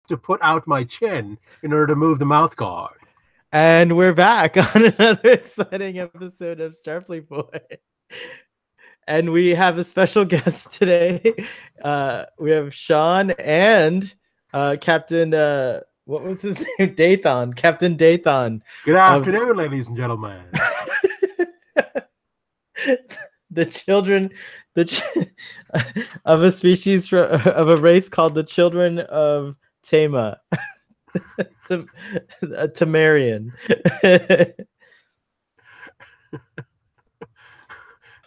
to put out my chin in order to move the mouth guard. And we're back on another exciting episode of Starfleet Boy. And we have a special guest today. We have Sean and Captain, what was his name? Dathan. Captain Dathan. Good afternoon, ladies and gentlemen. The children of a species of a race called the Children of Tamar. Tamarian.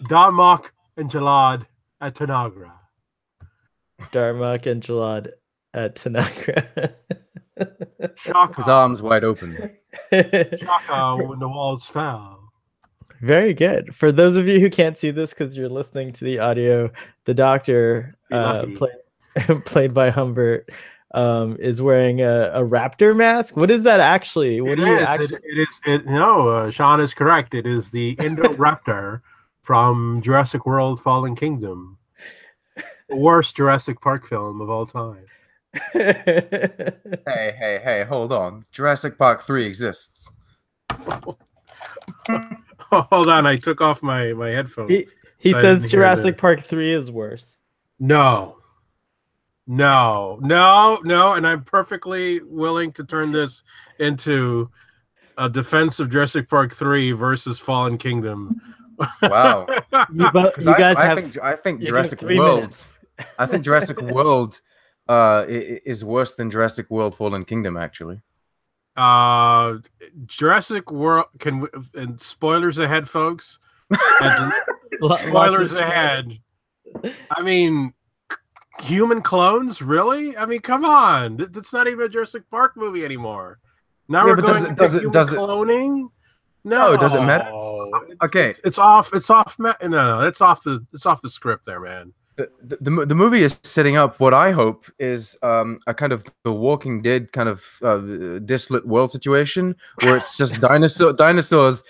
Darmok and Jalad at Tanagra. Darmok and Jalad at Tanagra. His arms wide open. Shaka when the walls fell. Very good. For those of you who can't see this because you're listening to the audio, the Doctor, played by Humbert, is wearing a raptor mask. What is that actually? What No, Sean is correct. It is the Indoraptor from Jurassic World: Fallen Kingdom, the worst Jurassic Park film of all time. Hey, hold on. Jurassic Park 3 exists. Hold on, I took off my headphones. He says Jurassic Park 3 is worse. No, and I'm perfectly willing to turn this into a defense of Jurassic Park 3 versus Fallen Kingdom. Wow. I think Jurassic World. Minutes. I think Jurassic World is worse than Jurassic World: Fallen Kingdom, actually. Jurassic World and spoilers ahead, folks. Spoilers ahead. I mean, human clones, really? I mean, come on. That's not even a Jurassic Park movie anymore. Now we're going does it cloning? No, it doesn't matter. Okay, it's off. It's off. No, it's off the script there, man. The movie is setting up what I hope is a kind of The Walking Dead kind of desolate world situation where it's just dinosaurs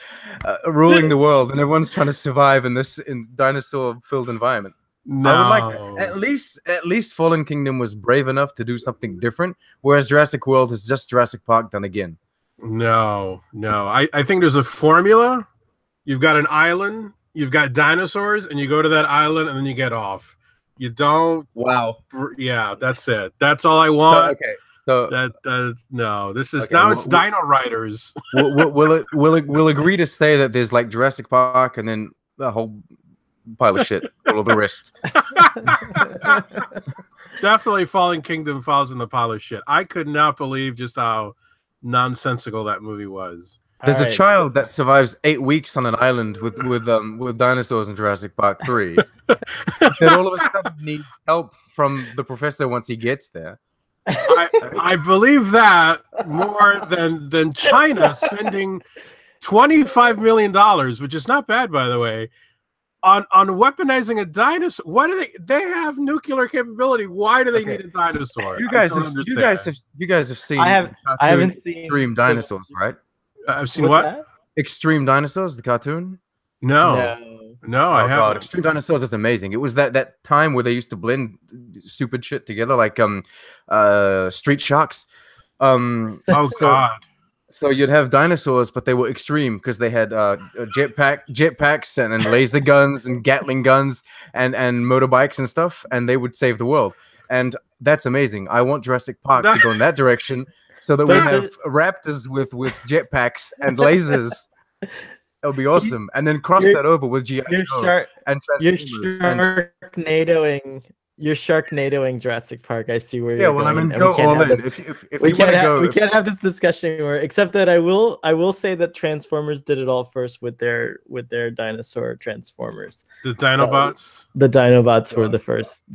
ruling the world and everyone's trying to survive in dinosaur-filled environment. No. I would like at least Fallen Kingdom was brave enough to do something different, whereas Jurassic World is just Jurassic Park done again. No. I think there's a formula. You've got an island, you've got dinosaurs, and you go to that island and then you get off. You don't. Wow. Yeah, that's it. That's all I want. So no. This is now. It's Dino Riders. We'll agree to say that there's like Jurassic Park and then the whole pile of shit, all of the rest. Definitely, Fallen Kingdom falls in the pile of shit. I could not believe just how nonsensical that movie was. There's a child that survives 8 weeks on an island with dinosaurs in Jurassic Park 3. That all of a sudden need help from the professor once he gets there. I believe that more than China spending $25 million, which is not bad, by the way, on weaponizing a dinosaur. Why do they have nuclear capability? Why do they need a dinosaur? You guys have seen I haven't seen Extreme Dinosaurs, right? I've seen what? That? Extreme Dinosaurs, the cartoon? No, I haven't. God. Extreme Dinosaurs is amazing. It was that time where they used to blend stupid shit together, like Street Sharks. God. So you'd have dinosaurs, but they were extreme because they had jetpacks and laser guns and Gatling guns and motorbikes and stuff, and they would save the world. And that's amazing. I want Jurassic Park to go in that direction. So that we have raptors with jetpacks and lasers. That would be awesome. And then cross that over with G.I. Joe and Transformers. You're Sharknadoing Jurassic Park. I see where you're going. Yeah, well, I mean, go all in. If we can't have this discussion anymore. Except that I will say that Transformers did it all first with their dinosaur Transformers. The Dinobots. The Dinobots were the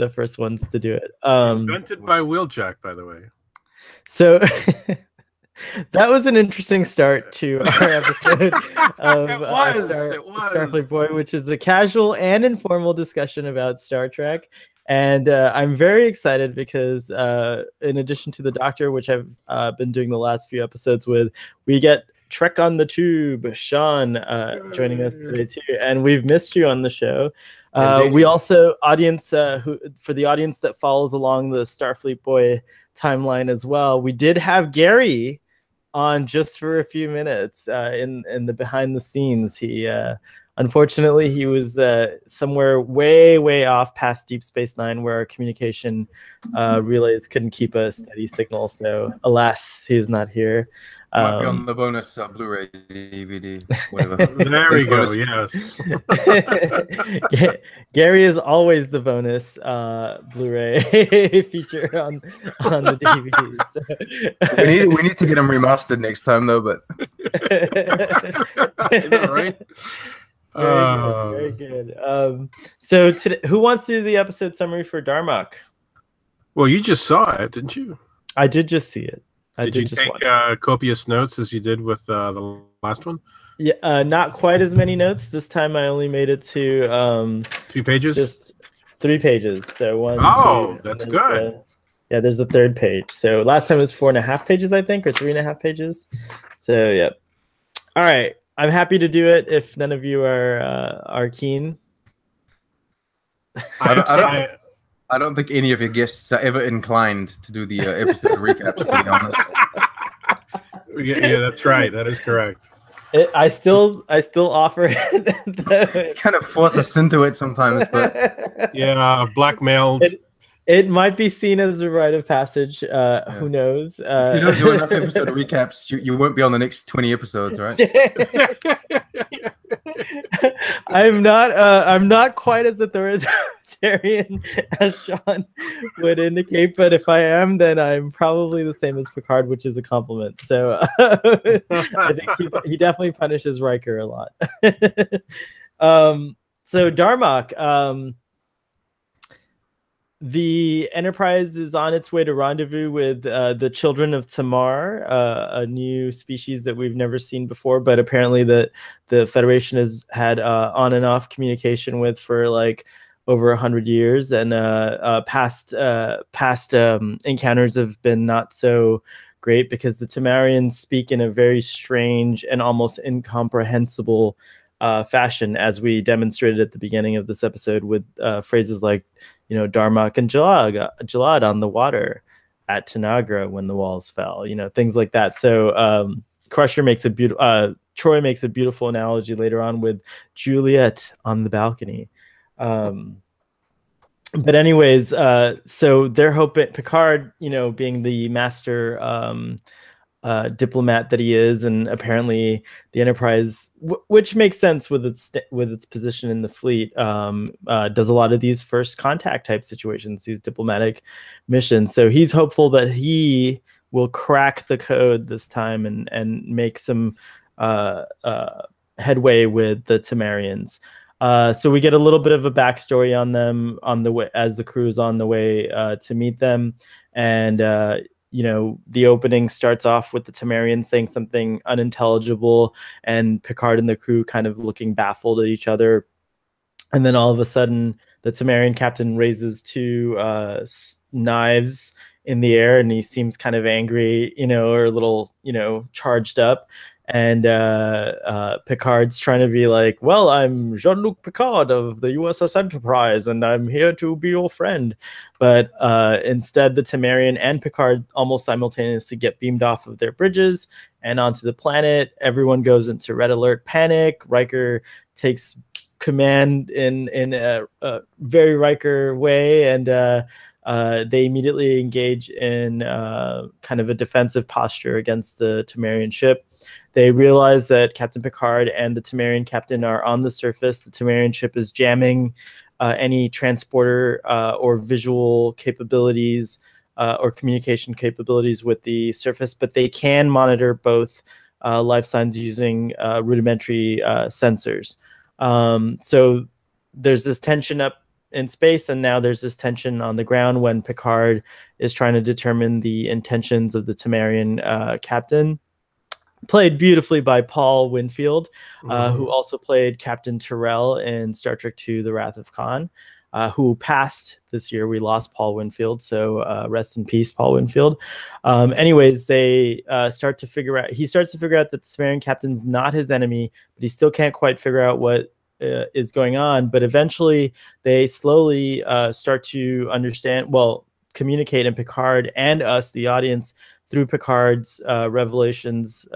first ones to do it. Invented by Wheeljack, by the way. So that was an interesting start to our episode of Starfleet Boy, which is a casual and informal discussion about Star Trek. And I'm very excited because in addition to the Doctor, which I've been doing the last few episodes with, we get Trek on the Tube, Sean, joining us today too, and we've missed you on the show. We also for the audience that follows along the Starfleet Boy timeline as well, we did have Gary on just for a few minutes in the behind the scenes. He unfortunately he was somewhere way off past Deep Space Nine, where our communication relays couldn't keep a steady signal. So alas, he is not here. Might be on the bonus Blu-ray, DVD, whatever. There we go. Yes. Gary is always the bonus Blu-ray feature on the DVD. So. we need to get him remastered next time, though. But right. Very good. So today, who wants to do the episode summary for Darmok? Well, you just saw it, didn't you? I did just see it. Did you take copious notes as you did with the last one? Yeah, not quite as many notes. This time I only made it to 2 pages? Just 3 pages. So 1, 2. That's good. Yeah, there's the 3rd page. So last time it was 4.5 pages, I think, or 3.5 pages. So yeah. All right. I'm happy to do it if none of you are keen. I don't think any of your guests are ever inclined to do the episode recaps, to be honest. Yeah, that's right. That is correct. I still offer it. Kind of force us into it sometimes, but yeah, blackmailed. It might be seen as a rite of passage. Who knows? If you don't do enough episode recaps, you won't be on the next 20 episodes, right? I'm not quite as authoritarian as Sean would indicate, but if I am, then I'm probably the same as Picard, which is a compliment. So I think he definitely punishes Riker a lot. So Darmok, the Enterprise is on its way to rendezvous with the Children of Tamar, a new species that we've never seen before, but apparently the Federation has had on and off communication with for like over 100 years, and past encounters have been not so great because the Tamarians speak in a very strange and almost incomprehensible fashion, as we demonstrated at the beginning of this episode with phrases like, Darmok and Jalad on the water at Tanagra when the walls fell, things like that. So Troy makes a beautiful analogy later on with Juliet on the balcony. But anyways, so they're hoping Picard, being the master diplomat that he is, and apparently the Enterprise, which makes sense with its position in the fleet, does a lot of these first contact type situations, these diplomatic missions. So he's hopeful that he will crack the code this time and make some headway with the Tamarians. So we get a little bit of a backstory on them on the way as the crew is on the way to meet them, and the opening starts off with the Tamarian saying something unintelligible, and Picard and the crew kind of looking baffled at each other. And then all of a sudden, the Tamarian captain raises 2 knives in the air, and he seems kind of angry, or a little, charged up. And Picard's trying to be like, well, I'm Jean-Luc Picard of the USS Enterprise, and I'm here to be your friend. But instead, the Tamarian and Picard almost simultaneously get beamed off of their bridges and onto the planet. Everyone goes into red alert panic. Riker takes command in a very Riker way, and they immediately engage in kind of a defensive posture against the Tamarian ship. They realize that Captain Picard and the Tamarian captain are on the surface. The Tamarian ship is jamming any transporter or visual capabilities or communication capabilities with the surface, but they can monitor both life signs using rudimentary sensors. So there's this tension up in space, and now there's this tension on the ground when Picard is trying to determine the intentions of the Tamarian captain, played beautifully by Paul Winfield, who also played Captain Tyrrell in Star Trek II: The Wrath of Khan. who passed this year. We lost Paul Winfield, so rest in peace, Paul Winfield. Anyways, they start to figure out. He starts to figure out that the Tamarian Captain's not his enemy, but he still can't quite figure out what is going on. But eventually, they slowly start to understand. Well, communicate, and Picard and us, the audience, through Picard's revelations,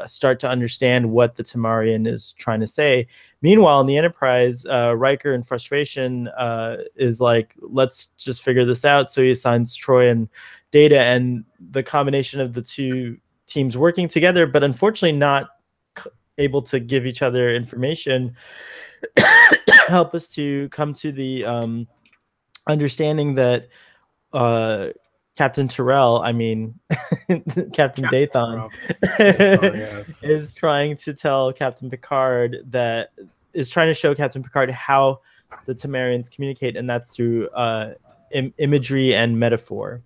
start to understand what the Tamarian is trying to say. Meanwhile, in the Enterprise, Riker, in frustration, is like, let's just figure this out. So he assigns Troy and Data, and the combination of the two teams working together, but unfortunately not able to give each other information, help us to come to the understanding that Captain Terrell, I mean, Captain Dathan, is trying to tell Captain Picard that is trying to show Captain Picard how the Tamarians communicate, and that's through imagery and metaphor.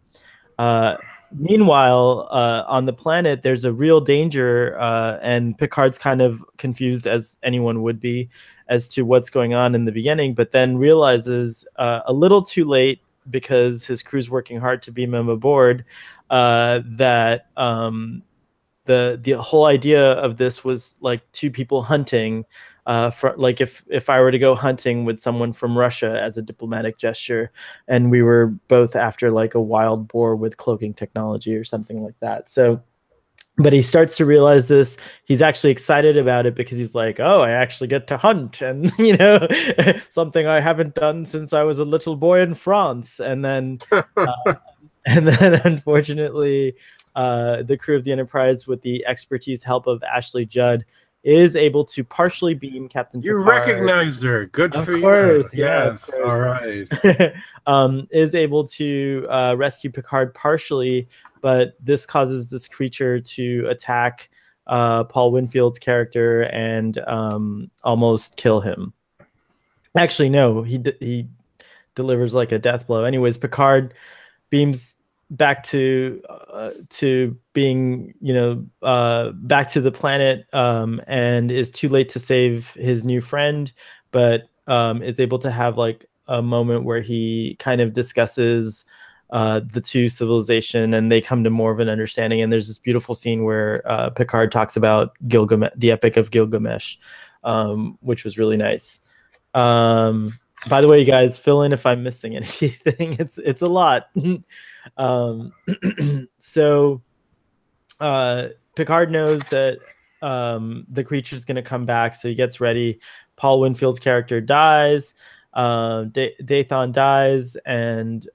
Meanwhile, on the planet, there's a real danger, and Picard's kind of confused, as anyone would be, as to what's going on in the beginning, but then realizes a little too late, because his crew's working hard to beam him aboard, that the whole idea of this was like two people hunting, like if I were to go hunting with someone from Russia as a diplomatic gesture, and we were both after like a wild boar with cloaking technology or something like that. So, but he starts to realize this. He's actually excited about it because he's like, oh, I actually get to hunt, and something I haven't done since I was a little boy in France. And then unfortunately, the crew of the Enterprise, with the expertise help of Ashley Judd, is able to partially beam Captain Picard. You recognized her. Good for course, you. yeah, Yes. All right. Is able to rescue Picard partially, but this causes this creature to attack Paul Winfield's character and almost kill him. Actually, no, he delivers like a death blow. Anyways, Picard beams back to being, back to the planet, and is too late to save his new friend, but is able to have like a moment where he kind of discusses the two civilization, and they come to more of an understanding. And there's this beautiful scene where Picard talks about Gilgamesh, the Epic of Gilgamesh, which was really nice. By the way, you guys, fill in if I'm missing anything. It's a lot. So Picard knows that the creature's going to come back, so he gets ready. Paul Winfield's character dies. Dathan dies, and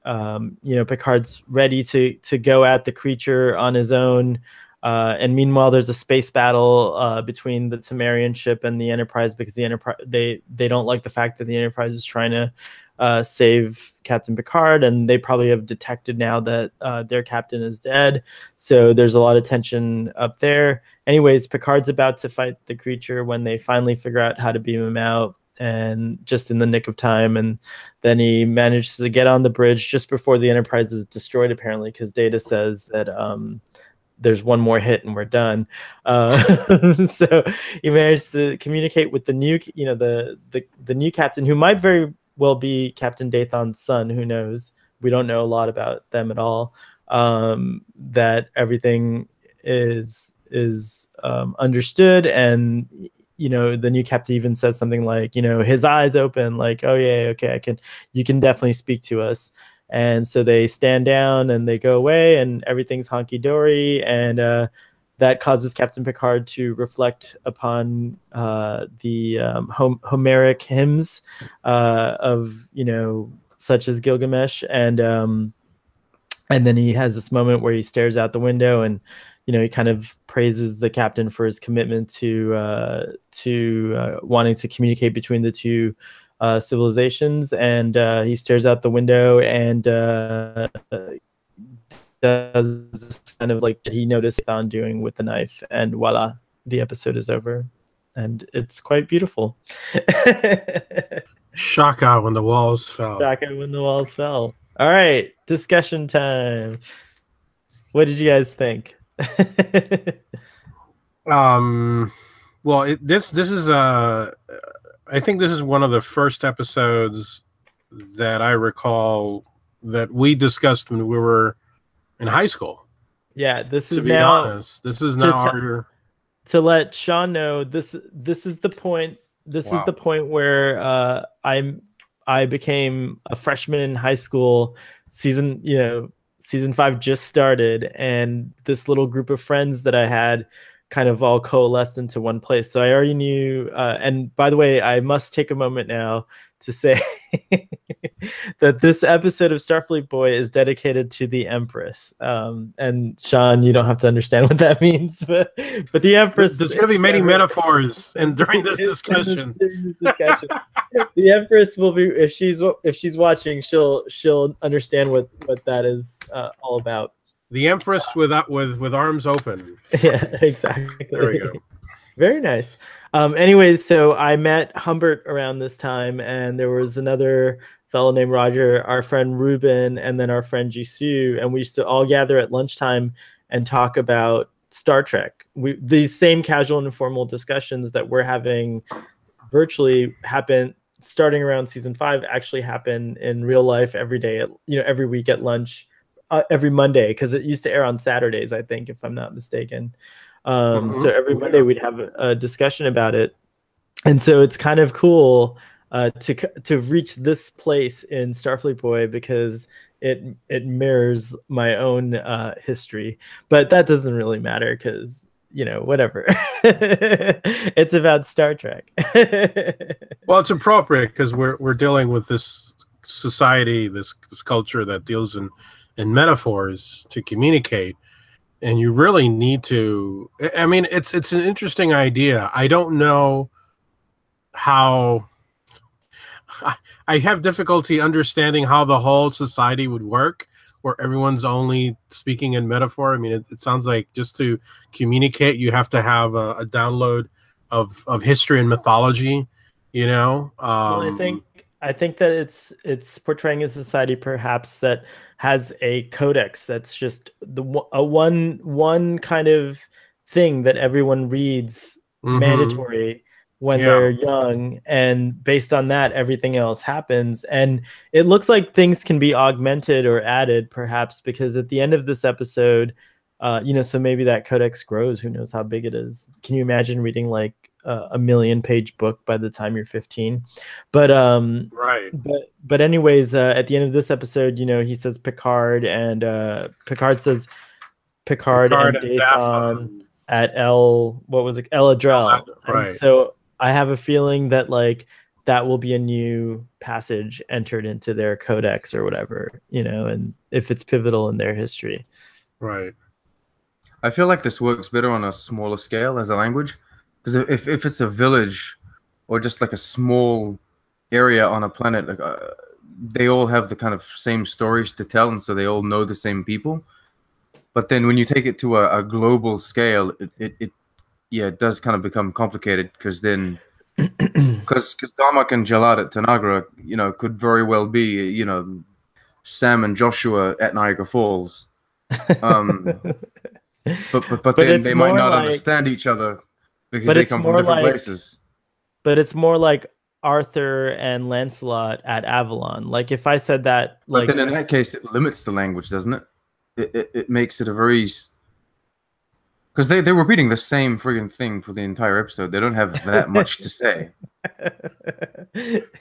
Picard's ready to go at the creature on his own. And meanwhile, there's a space battle between the Tamarian ship and the Enterprise, because the Enterprise they don't like the fact that the Enterprise is trying to save Captain Picard, and they probably have detected now that their captain is dead. So there's a lot of tension up there. Anyways, Picard's about to fight the creature when they finally figure out how to beam him out, and just in the nick of time. And then he manages to get on the bridge just before the Enterprise is destroyed, apparently, because Data says that there's one more hit and we're done. So he managed to communicate with the new, the new captain, who might very well be Captain Dathan's son. Who knows? We don't know a lot about them at all. That everything is understood, and the new captain even says something like, his eyes open, like, oh yeah, okay, you can definitely speak to us. And so they stand down and they go away, and everything's honky-dory. And that causes Captain Picard to reflect upon the Homeric hymns of, such as Gilgamesh. And then he has this moment where he stares out the window, and he kind of praises the captain for his commitment to wanting to communicate between the two civilizations. And he stares out the window and does this kind of like he noticed Thon doing with the knife, and voila, the episode is over, and it's quite beautiful. Shaka when the walls fell. Shaka when the walls fell. All right, discussion time. What did you guys think? Well, this is I think this is one of the first episodes that I recall that we discussed when we were in high school. Yeah, this To is be now honest, this is now our. to let Sean know. This is the point. This is the point where I became a freshman in high school. Season 5 just started, and this little group of friends that I had kind of all coalesced into one place. So I already knew. And by the way, I must take a moment now to say that this episode of Starfleet Boy is dedicated to the Empress. And Sean, you don't have to understand what that means, but the Empress. There's going to be many metaphors, and during this discussion, the Empress will be, if she's watching, she'll understand what that is all about. The Empress with arms open. Yeah, exactly. There we go. Very nice. Anyways, so I met Humbert around this time, and there was another fellow named Roger, our friend Ruben, and then our friend Jisoo, and we used to all gather at lunchtime and talk about Star Trek. These same casual and informal discussions that we're having virtually happen starting around season 5 actually happen in real life every day, every week at lunch. Every Monday, because it used to air on Saturdays, I think, if I'm not mistaken. So every Monday we'd have a discussion about it, and so it's kind of cool to reach this place in Starfleet Boy because it mirrors my own history, but that doesn't really matter because whatever. It's about Star Trek. Well, it's appropriate because we're dealing with this society, this culture that deals in metaphors to communicate, and you really need to. I mean, it's an interesting idea. I don't know how. I have difficulty understanding how the whole society would work, where everyone's only speaking in metaphor. I mean, it sounds like just to communicate, you have to have a download of history and mythology. Well, I think that it's portraying a society perhaps that has a codex that's just one kind of thing that everyone reads mandatory when they're young, and based on that everything else happens. And it looks like things can be augmented or added perhaps, because at the end of this episode, so maybe that codex grows. Who knows how big it is? Can you imagine reading like a 1,000,000-page book by the time you're 15? But right. But anyways, at the end of this episode, he says Picard, and Picard says Picard and Dathan at El Adrel. Right. And so I have a feeling that like that will be a new passage entered into their codex or whatever, and if it's pivotal in their history. Right. I feel like this works better on a smaller scale as a language, because if it's a village or just like a small area on a planet, like they all have the kind of same stories to tell, and so they all know the same people. But then when you take it to a global scale, it does kind of become complicated, because then because Darmok and Jalad at Tanagra, could very well be Sam and Joshua at Niagara Falls. But then they might not understand each other because they come from different places. But it's more like Arthur and Lancelot at Avalon. Like if I said that, but then in that case, it limits the language, doesn't it? It makes it a very, because they're repeating the same friggin' thing for the entire episode. They don't have that much to say.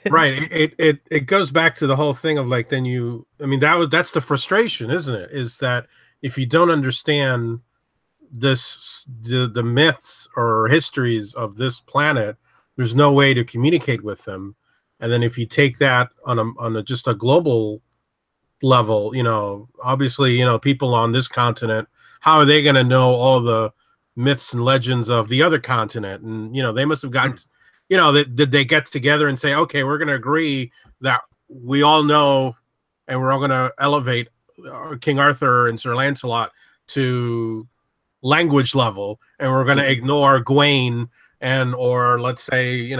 Right. It goes back to the whole thing of like, that's the frustration, isn't it? Is that if you don't understand the myths or histories of this planet, there's no way to communicate with them. And then if you take that on just a global level, obviously, people on this continent, how are they going to know all the myths and legends of the other continent? And they must have gotten did they get together and say, okay, we're going to agree that we all know, and we're all going to elevate King Arthur and Sir Lancelot to language level, and we're going to ignore Gawain or let's say, I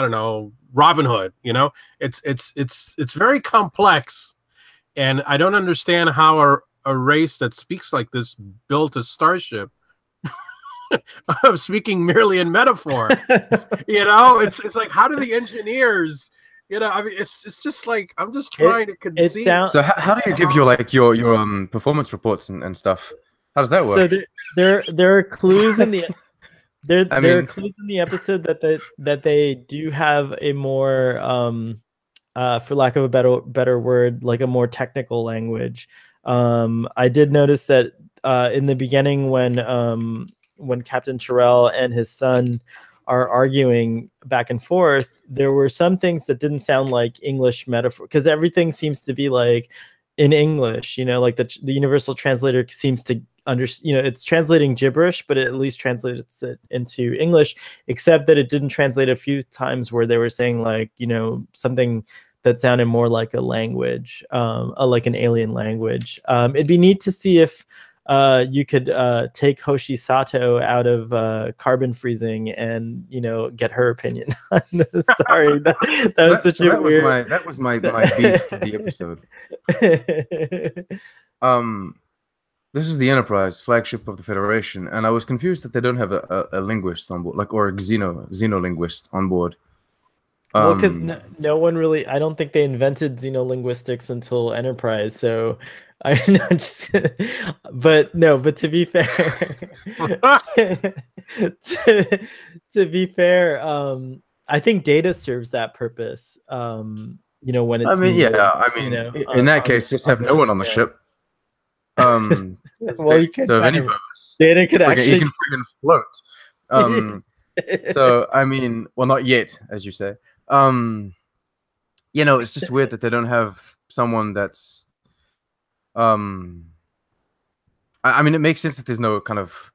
don't know, Robin Hood. It's very complex, and I don't understand how a race that speaks like this built a starship of speaking merely in metaphor. It's like, how do the engineers You know, I mean, it's just like I'm just trying to conceive. So how do you give your your performance reports and stuff? How does that work? So there are clues in the there are clues in the episode that they do have a more for lack of a better word, like a more technical language. I did notice that in the beginning when Captain Terrell and his son are arguing back and forth, there were some things that didn't sound like English metaphor, because everything seems to be like in English, you know, like the universal translator seems to it's translating gibberish, but it at least translates it into English, except that it didn't translate a few times where they were saying like, you know, something that sounded more like a language, like an alien language. It'd be neat to see if you could take Hoshi Sato out of carbon freezing and, you know, get her opinion on this. Sorry, that was such a weird... That was my beef for the episode. This is the Enterprise, flagship of the Federation, and I was confused that they don't have a linguist on board, like, or a xenolinguist on board. Well, because no one really, I don't think they invented xenolinguistics until Enterprise, so I know. But to be fair, to be fair, I think Data serves that purpose. You know, when it's. I mean, needed, yeah. I mean, you know, in that case, just have no one on the ship. Well, you could serve any purpose. Data could actually. He can freaking float. So I mean, well, not yet, as you say. You know, it's just weird that they don't have someone that's. I mean, it makes sense that there's no kind of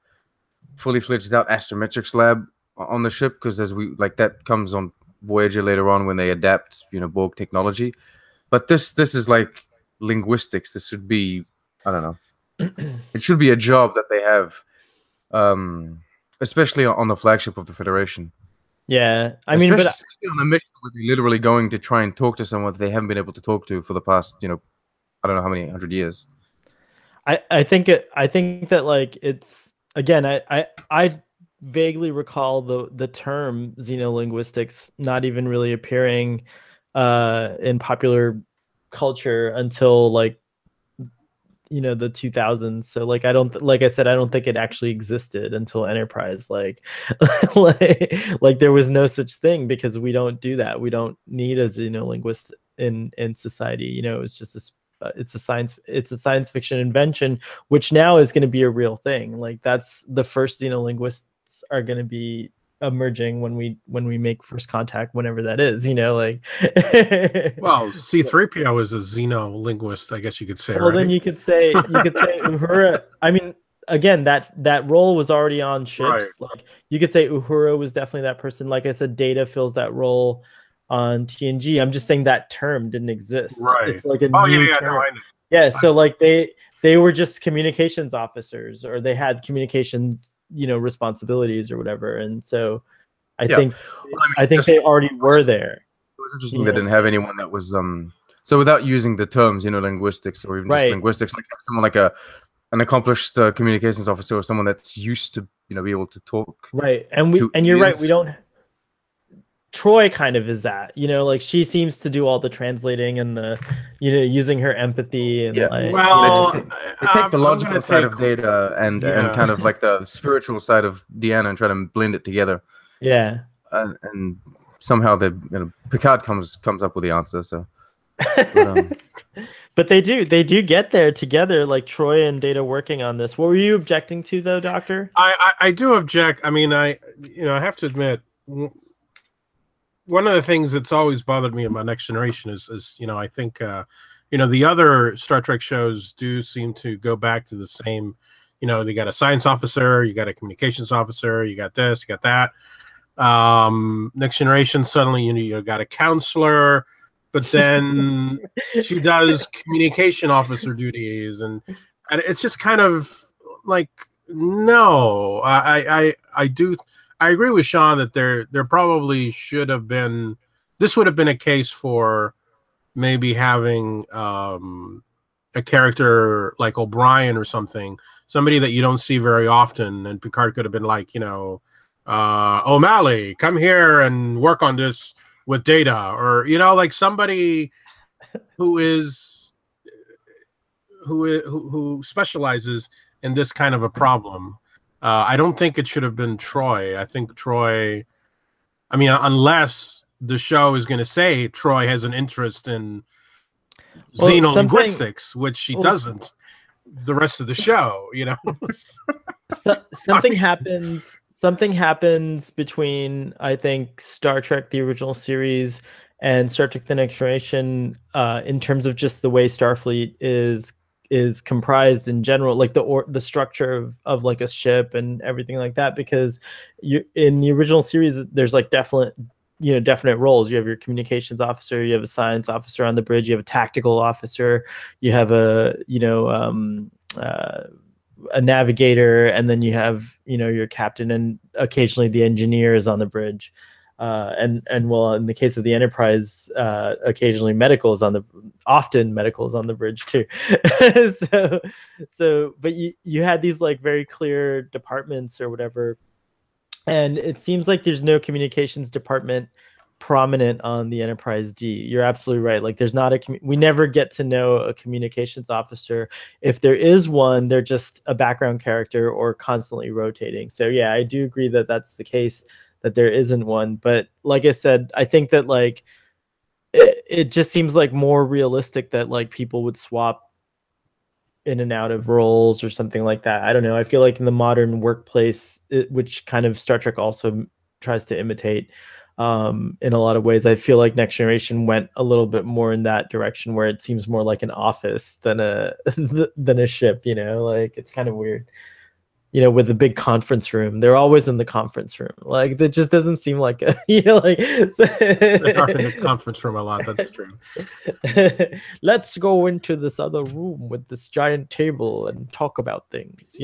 fully fledged out astrometrics lab on the ship, because as we like that comes on Voyager later on when they adapt, you know, Borg technology. But this is like linguistics. This should be, I don't know. It should be a job that they have, especially on the flagship of the Federation. Yeah, I mean, especially on a mission where they're literally going to try and talk to someone that they haven't been able to talk to for the past, you know, I don't know how many 100 years. I think that like it's again, I vaguely recall the term xenolinguistics not even really appearing in popular culture until like, you know, the 2000s. So like like I said, I don't think it actually existed until Enterprise. Like like there was no such thing, because we don't do that. We don't need a xenolinguist in society. You know, it's just it's a science fiction invention, which now is going to be a real thing. Like that's the first xenolinguists are going to be emerging when we make first contact, whenever that is, you know, like. Well, C-3PO is a xenolinguist, I guess you could say. Well, right? Then you could say Uhura. I mean, again, that role was already on ships. Right. Like you could say Uhura was definitely that person. Like I said, Data fills that role on TNG. I'm just saying that term didn't exist. Right. It's like a new term. No, I know. Yeah. So like they were just communications officers, or they had communications, you know, responsibilities or whatever. And so I think they already were there. It was interesting they didn't have anyone that was so without using the terms, you know, linguistics or even just linguistics, like someone like an accomplished communications officer or someone that's used to, you know, be able to talk. Right. And you're right, we don't. Troy kind of is that, you know, like she seems to do all the translating and the, you know, using her empathy and like, well, they take the logical side of Data and kind of like the spiritual side of Deanna and try to blend it together. Yeah, and somehow Picard comes up with the answer. So, but they do get there together, like Troy and Data working on this. What were you objecting to, though, Doctor? I do object. I mean, I have to admit, one of the things that's always bothered me about Next Generation is you know, I think you know, the other Star Trek shows do seem to go back to the same, you know, they got a science officer, you got a communications officer, you got this, you got that. Next Generation, suddenly you got a counselor, but then she does communication officer duties, and it's just kind of like, no, I agree with Sean that there probably should have been. This would have been a case for maybe having a character like O'Brien or something, somebody that you don't see very often, and Picard could have been like, you know, O'Malley, come here and work on this with Data, or like somebody who specializes in this kind of a problem. I don't think it should have been Troy. I think Troy, I mean, unless the show is going to say Troy has an interest in xenolinguistics, which he doesn't the rest of the show, Something happens between, I think, Star Trek, the original series, and Star Trek: The Next Generation, in terms of just the way Starfleet is comprised in general, like the structure of like a ship and everything like that. Because in the original series, there's like definite roles. You have your communications officer, you have a science officer on the bridge, you have a tactical officer, you have a navigator, and then you have your captain, and occasionally the engineer is on the bridge. And well, in the case of the Enterprise, occasionally often medical is on the bridge too. But you had these like very clear departments or whatever, and it seems like there's no communications department prominent on the Enterprise D. You're absolutely right. Like there's not we never get to know a communications officer. If there is one, they're just a background character or constantly rotating. So yeah, I do agree that that's the case, that there isn't one. But like I said, I think that like it just seems like more realistic that like people would swap in and out of roles or something like that. I don't know. I feel like in the modern workplace, which kind of Star Trek also tries to imitate in a lot of ways, I feel like Next Generation went a little bit more in that direction, where it seems more like an office than a ship. Like it's kind of weird. With the big conference room, they're always in the conference room. Like that just doesn't seem like a, like so they are in the conference room a lot. That's true. Let's go into this other room with this giant table and talk about things.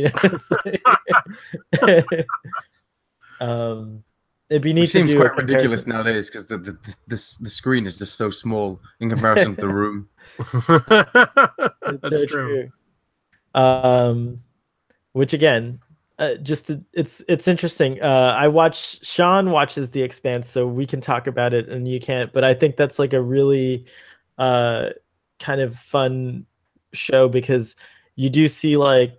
It'd be neat. It seems quite ridiculous nowadays because the screen is just so small in comparison to the room. That's so true. Which again, it's interesting. Sean watches The Expanse, so we can talk about it and you can't. But I think that's like a really kind of fun show, because you do see like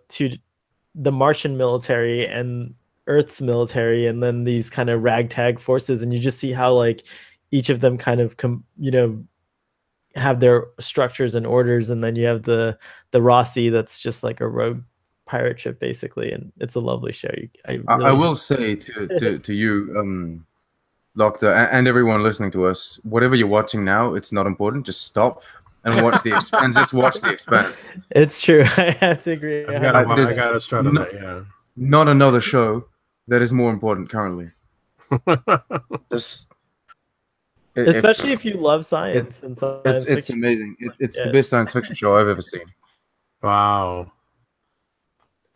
the Martian military and Earth's military, and then these kind of ragtag forces, and you just see how like each of them kind of have their structures and orders, and then you have the Rossi that's just like a rogue pirate ship basically, and it's a lovely show. I will say to you, Doctor, and everyone listening to us, whatever you're watching now, it's not important. Just stop and watch the Expanse. Just watch the Expanse. It's true. I have to agree. I gotta start on that. Yeah. Not another show that is more important currently. Especially if you love science and science it's amazing. It's the best science fiction show I've ever seen. Wow.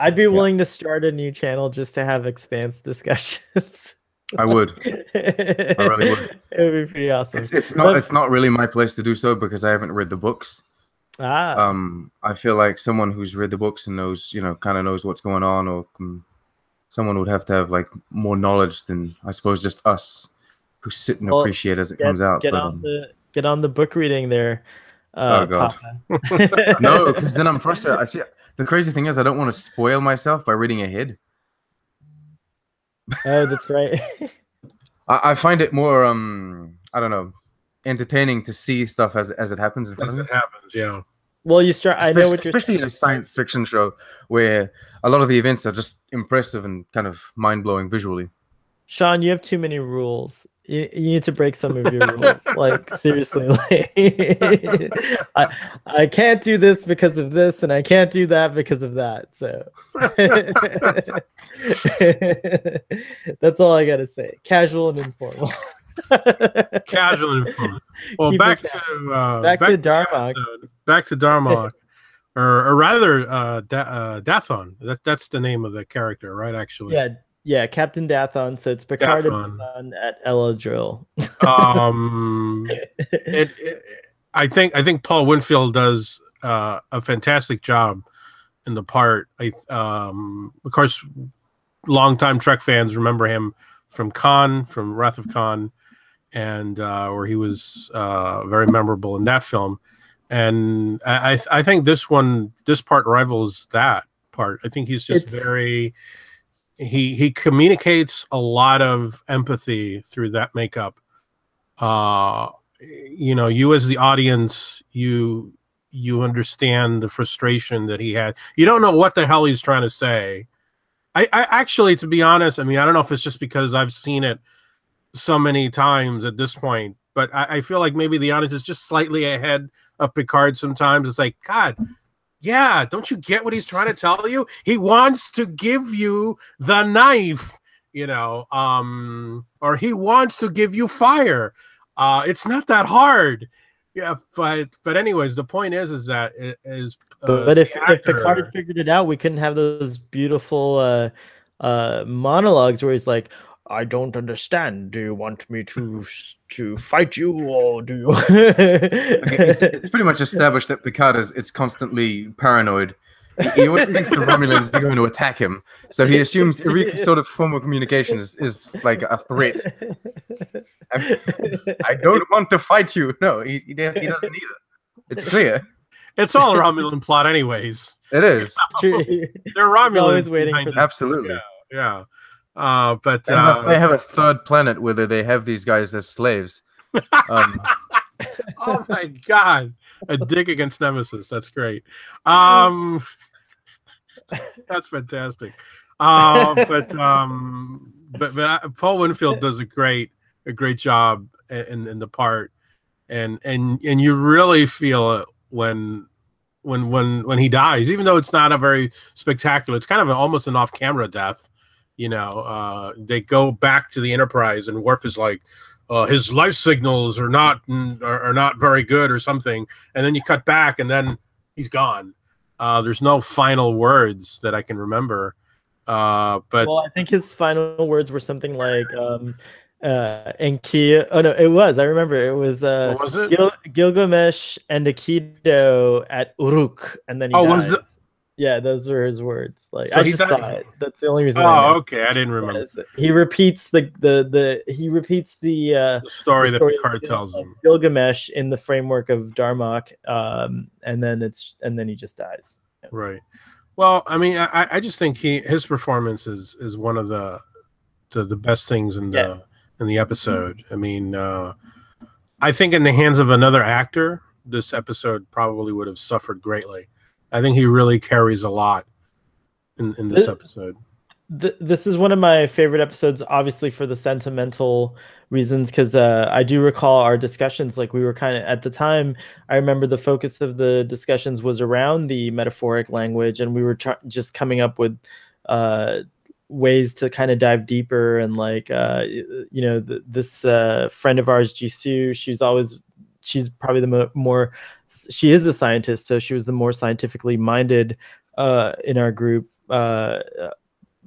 I'd be willing to start a new channel just to have Expanse discussions. I would. I really would. It would be pretty awesome. It's not really my place to do so because I haven't read the books. I feel like someone who's read the books and knows, kind of knows what's going on, or someone would have to have like more knowledge than, I suppose, just us who sit and appreciate as it comes out. Get on the book reading there. Oh God. No, because then I'm frustrated. The crazy thing is I don't want to spoil myself by reading ahead. Oh, that's right. I find it more I don't know, entertaining to see stuff as it happens in front of me. As it happens, yeah. Well, I know what you're especially in a science fiction show where a lot of the events are just impressive and kind of mind-blowing visually. Sean, you have too many rules. You need to break some of your rules. Like seriously, like I can't do this because of this, and I can't do that because of that. So that's all I gotta say. Casual and informal. Casual and informal. Well, back to Darmok. Back to Darmok, or rather, Dathon. That's the name of the character, right? Actually. Yeah, Captain Dathon. So it's Picard and Dathon at Ella Drill. I think Paul Winfield does a fantastic job in the part. Of course, longtime Trek fans remember him from Khan, from Wrath of Khan, and where he was very memorable in that film. And I think this part rivals that part. I think he's just very he communicates a lot of empathy through that makeup. You know, you as the audience, you understand the frustration that he had. You don't know what the hell he's trying to say. I actually, to be honest, I mean, I don't know if it's just because I've seen it so many times at this point, but I feel like maybe the audience is just slightly ahead of Picard sometimes. It's like, God, yeah, don't you get what he's trying to tell you? He wants to give you the knife, you know, or he wants to give you fire. It's not that hard. Yeah, but anyways, the point is that it is. But if Picard figured it out, we couldn't have those beautiful monologues where he's like, "I don't understand. Do you want me to fight you, or do you?" It's pretty much established that Picard is constantly paranoid. He always thinks the Romulans are going to attack him, so he assumes every sort of form of communication is like a threat. I don't want to fight you. No, he doesn't either. It's clear. It's all a Romulan plot, anyways. It is. You know? They're Romulans waiting for them. Absolutely. Yeah. But they have a third planet where they have these guys as slaves. Oh my God, a dig against Nemesis. That's great. That's fantastic. But Paul Winfield does a great job in the part, and you really feel it when he dies, even though it's not a very spectacular. It's kind of almost an off-camera death. You know, they go back to the Enterprise, and Worf is like, his life signals are not very good or something, and then you cut back, and then he's gone. There's no final words that I can remember. But well, I think his final words were something like Enki. Oh no, it was. I remember it was. What was it? Gilgamesh and Aikido at Uruk, and then he dies. Was it? Yeah, those were his words. Like, So I just saw it. That's the only reason. Oh, okay. I didn't remember. He repeats the story that Picard tells him. Gilgamesh in the framework of Darmok, and then he just dies. Yeah. Right. Well, I mean, I just think his performance is one of the best things in the episode. I mean, I think in the hands of another actor, this episode probably would have suffered greatly. I think he really carries a lot in this episode. This is one of my favorite episodes, obviously for the sentimental reasons, because I do recall our discussions. Like, we were kind of, at the time, I remember the focus of the discussions was around the metaphoric language, and we were just coming up with ways to kind of dive deeper. And like, you know, this friend of ours, Jisoo, she's probably the more, she is a scientist, so she was the more scientifically minded in our group.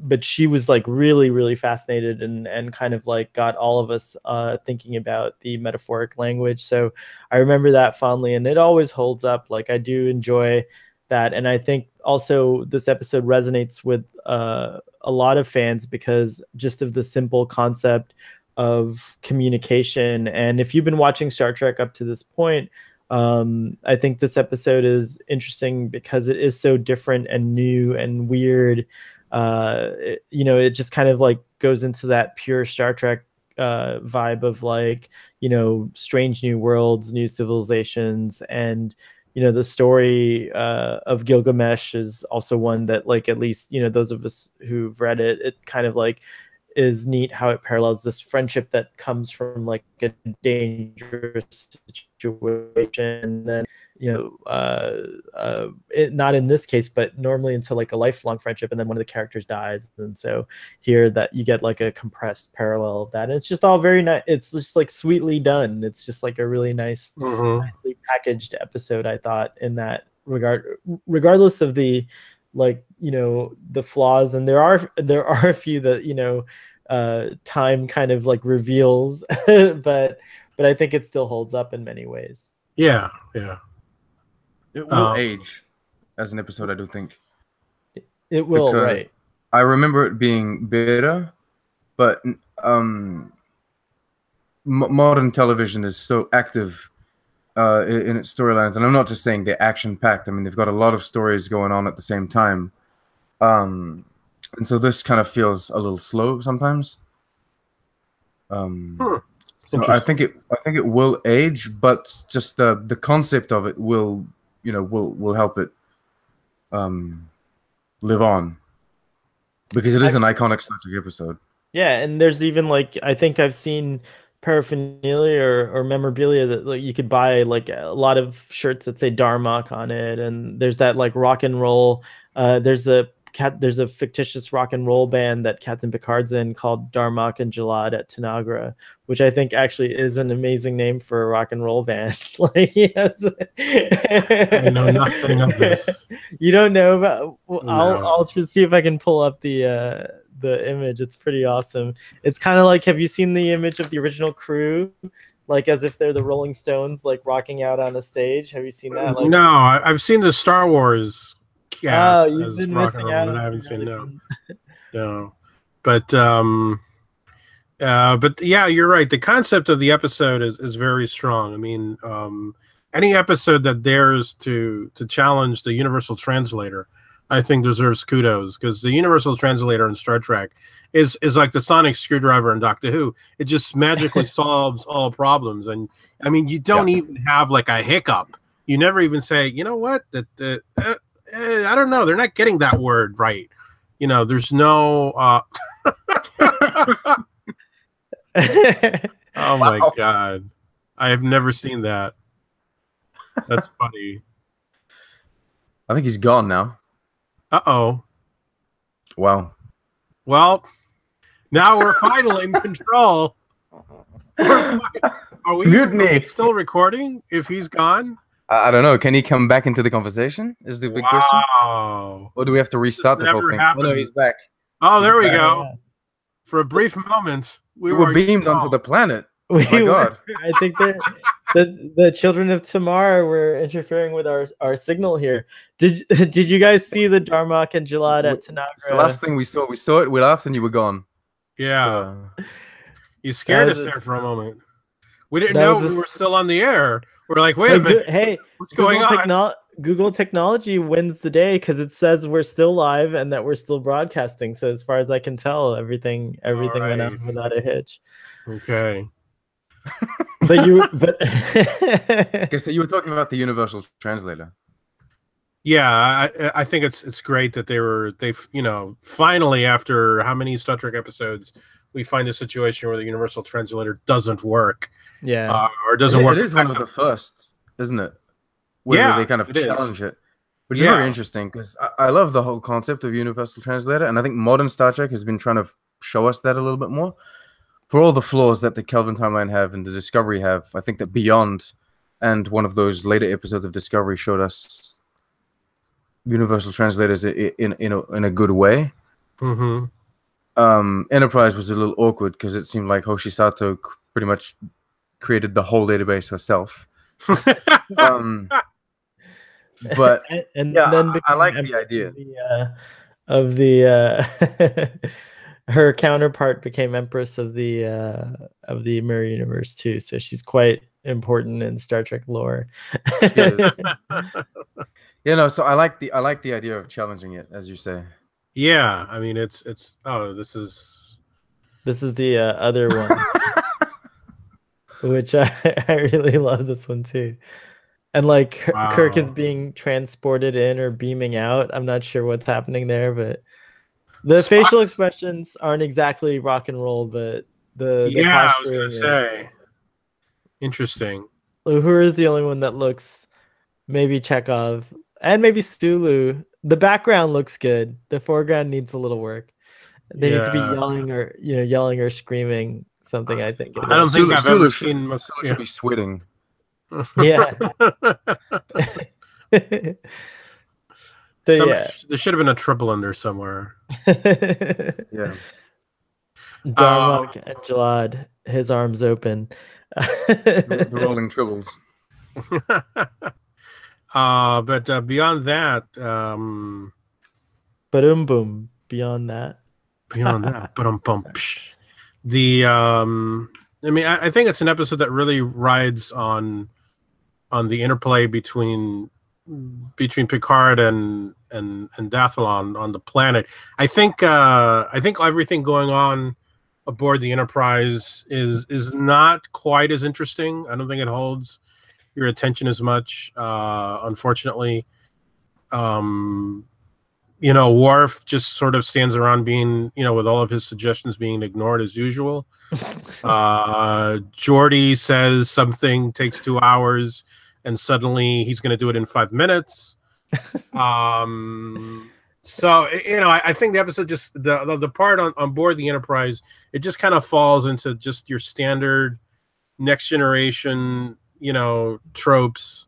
But she was like really, really fascinated and kind of like got all of us thinking about the metaphoric language. So I remember that fondly, and it always holds up. Like, I do enjoy that. And I think also this episode resonates with a lot of fans because just of the simple concept of communication. And if you've been watching Star Trek up to this point, I think this episode is interesting because it is so different and new and weird. You know, it just kind of like goes into that pure Star Trek vibe of like, you know, strange new worlds, new civilizations. And, you know, the story of Gilgamesh is also one that, like, at least, you know, those of us who've read it, it kind of like is neat how it parallels this friendship that comes from like a dangerous situation. And then, you know, not in this case, but normally into like a lifelong friendship, and then one of the characters dies. And so here that you get like a compressed parallel of that. And it's just all very nice. It's just like sweetly done. It's just like a really nice, nicely packaged episode, I thought, in that regard, regardless of the, like, you know, the flaws. And there are a few that, you know, time kind of like reveals, but I think it still holds up in many ways. Yeah. It will age as an episode, I do think. It will, right. I remember it being better, but modern television is so active in its storylines, and I'm not just saying they're action packed. I mean, they've got a lot of stories going on at the same time, and so this kind of feels a little slow sometimes. So I think it will age, but just the concept of it will help it live on, because it is an iconic Star Trek episode. Yeah, and there's even like I think I've seen paraphernalia or memorabilia that like, you could buy like a lot of shirts that say Darmok on it, and there's that like rock and roll. There's a fictitious rock and roll band that Captain Picard's in called Darmok and Jalad at Tanagra, which I think actually is an amazing name for a rock and roll band. Like, yes. I know nothing of this. You don't know about? Well, No. I'll just see if I can pull up the image. It's pretty awesome. It's kind of like, have you seen the image of the original crew? Like as if they're the Rolling Stones, like rocking out on a stage. Have you seen that? Like, No, I've seen the Star Wars cast. Oh, you've been missing out. But I haven't seen no. But yeah, you're right. The concept of the episode is very strong. I mean, any episode that dares to challenge the universal translator, I think deserves kudos, because the universal translator in Star Trek is like the sonic screwdriver in Doctor Who. It just magically solves all problems. And I mean, you don't even have like a hiccup. You never even say, you know what, I don't know, they're not getting that word right. You know, there's no oh my God. I have never seen that. That's funny. I think he's gone now. Uh-oh. Wow. Well, now we're finally in control. Are we still recording if he's gone? I don't know. Can he come back into the conversation? Is the big question. Or do we have to restart this whole thing? Happened. Oh, no, he's back. Oh, there we go. Yeah. For a brief moment, we were beamed onto the planet. Oh my God. I think the Children of Tamar were interfering with our signal here. Did you guys see the Darmok and Jalad at Tanagra? It's the last thing we saw. We saw it, we laughed, and you were gone. Yeah. You scared us there for a moment. We didn't know we were still on the air. We're like, wait a minute. Hey, what's going on? Google technology wins the day because it says we're still live and that we're still broadcasting. So as far as I can tell, everything went on without a hitch. Okay. Okay, so you were talking about the universal translator. Yeah, I think it's great that they've finally, after how many Star Trek episodes, we find a situation where the universal translator doesn't work. Yeah, or doesn't work. It is one of the first, isn't it? Where they kind of challenge it, which is very interesting, because I love the whole concept of universal translator, and I think modern Star Trek has been trying to show us that a little bit more. For all the flaws that the Kelvin timeline have and the Discovery have, I think that Beyond and one of those later episodes of Discovery showed us universal translators in a good way. Mm-hmm. Enterprise was a little awkward because it seemed like Hoshi Sato pretty much created the whole database herself. But and yeah, then I like the idea of the her counterpart became Empress of the Mirror Universe too, so she's quite important in Star Trek lore. So I like the idea of challenging it, as you say. Yeah, I mean it's this is the other one, which I really love this one too. And like Kirk is being transported in or beaming out. I'm not sure what's happening there, but the facial expressions aren't exactly rock and roll, but the I was gonna say interesting. Uhura is the only one that looks maybe Chekhov and maybe Sulu. The background looks good. The foreground needs a little work. They need to be yelling or screaming something. I think. I don't think I've ever seen. Sulu should be sweating. Yeah. There should have been a triple under somewhere. Yeah. Darmok and Jalad, his arms open. The rolling triples. But beyond that, beyond that, the I mean, I think it's an episode that really rides on the interplay between Picard and Dathalon on the planet. I think everything going on aboard the Enterprise is not quite as interesting. I don't think it holds your attention as much, unfortunately. Worf just sort of stands around being, with all of his suggestions being ignored as usual. Geordi says something takes 2 hours and suddenly he's going to do it in 5 minutes. So, I think the episode just, the part on board the Enterprise, it just kind of falls into just your standard Next Generation, tropes.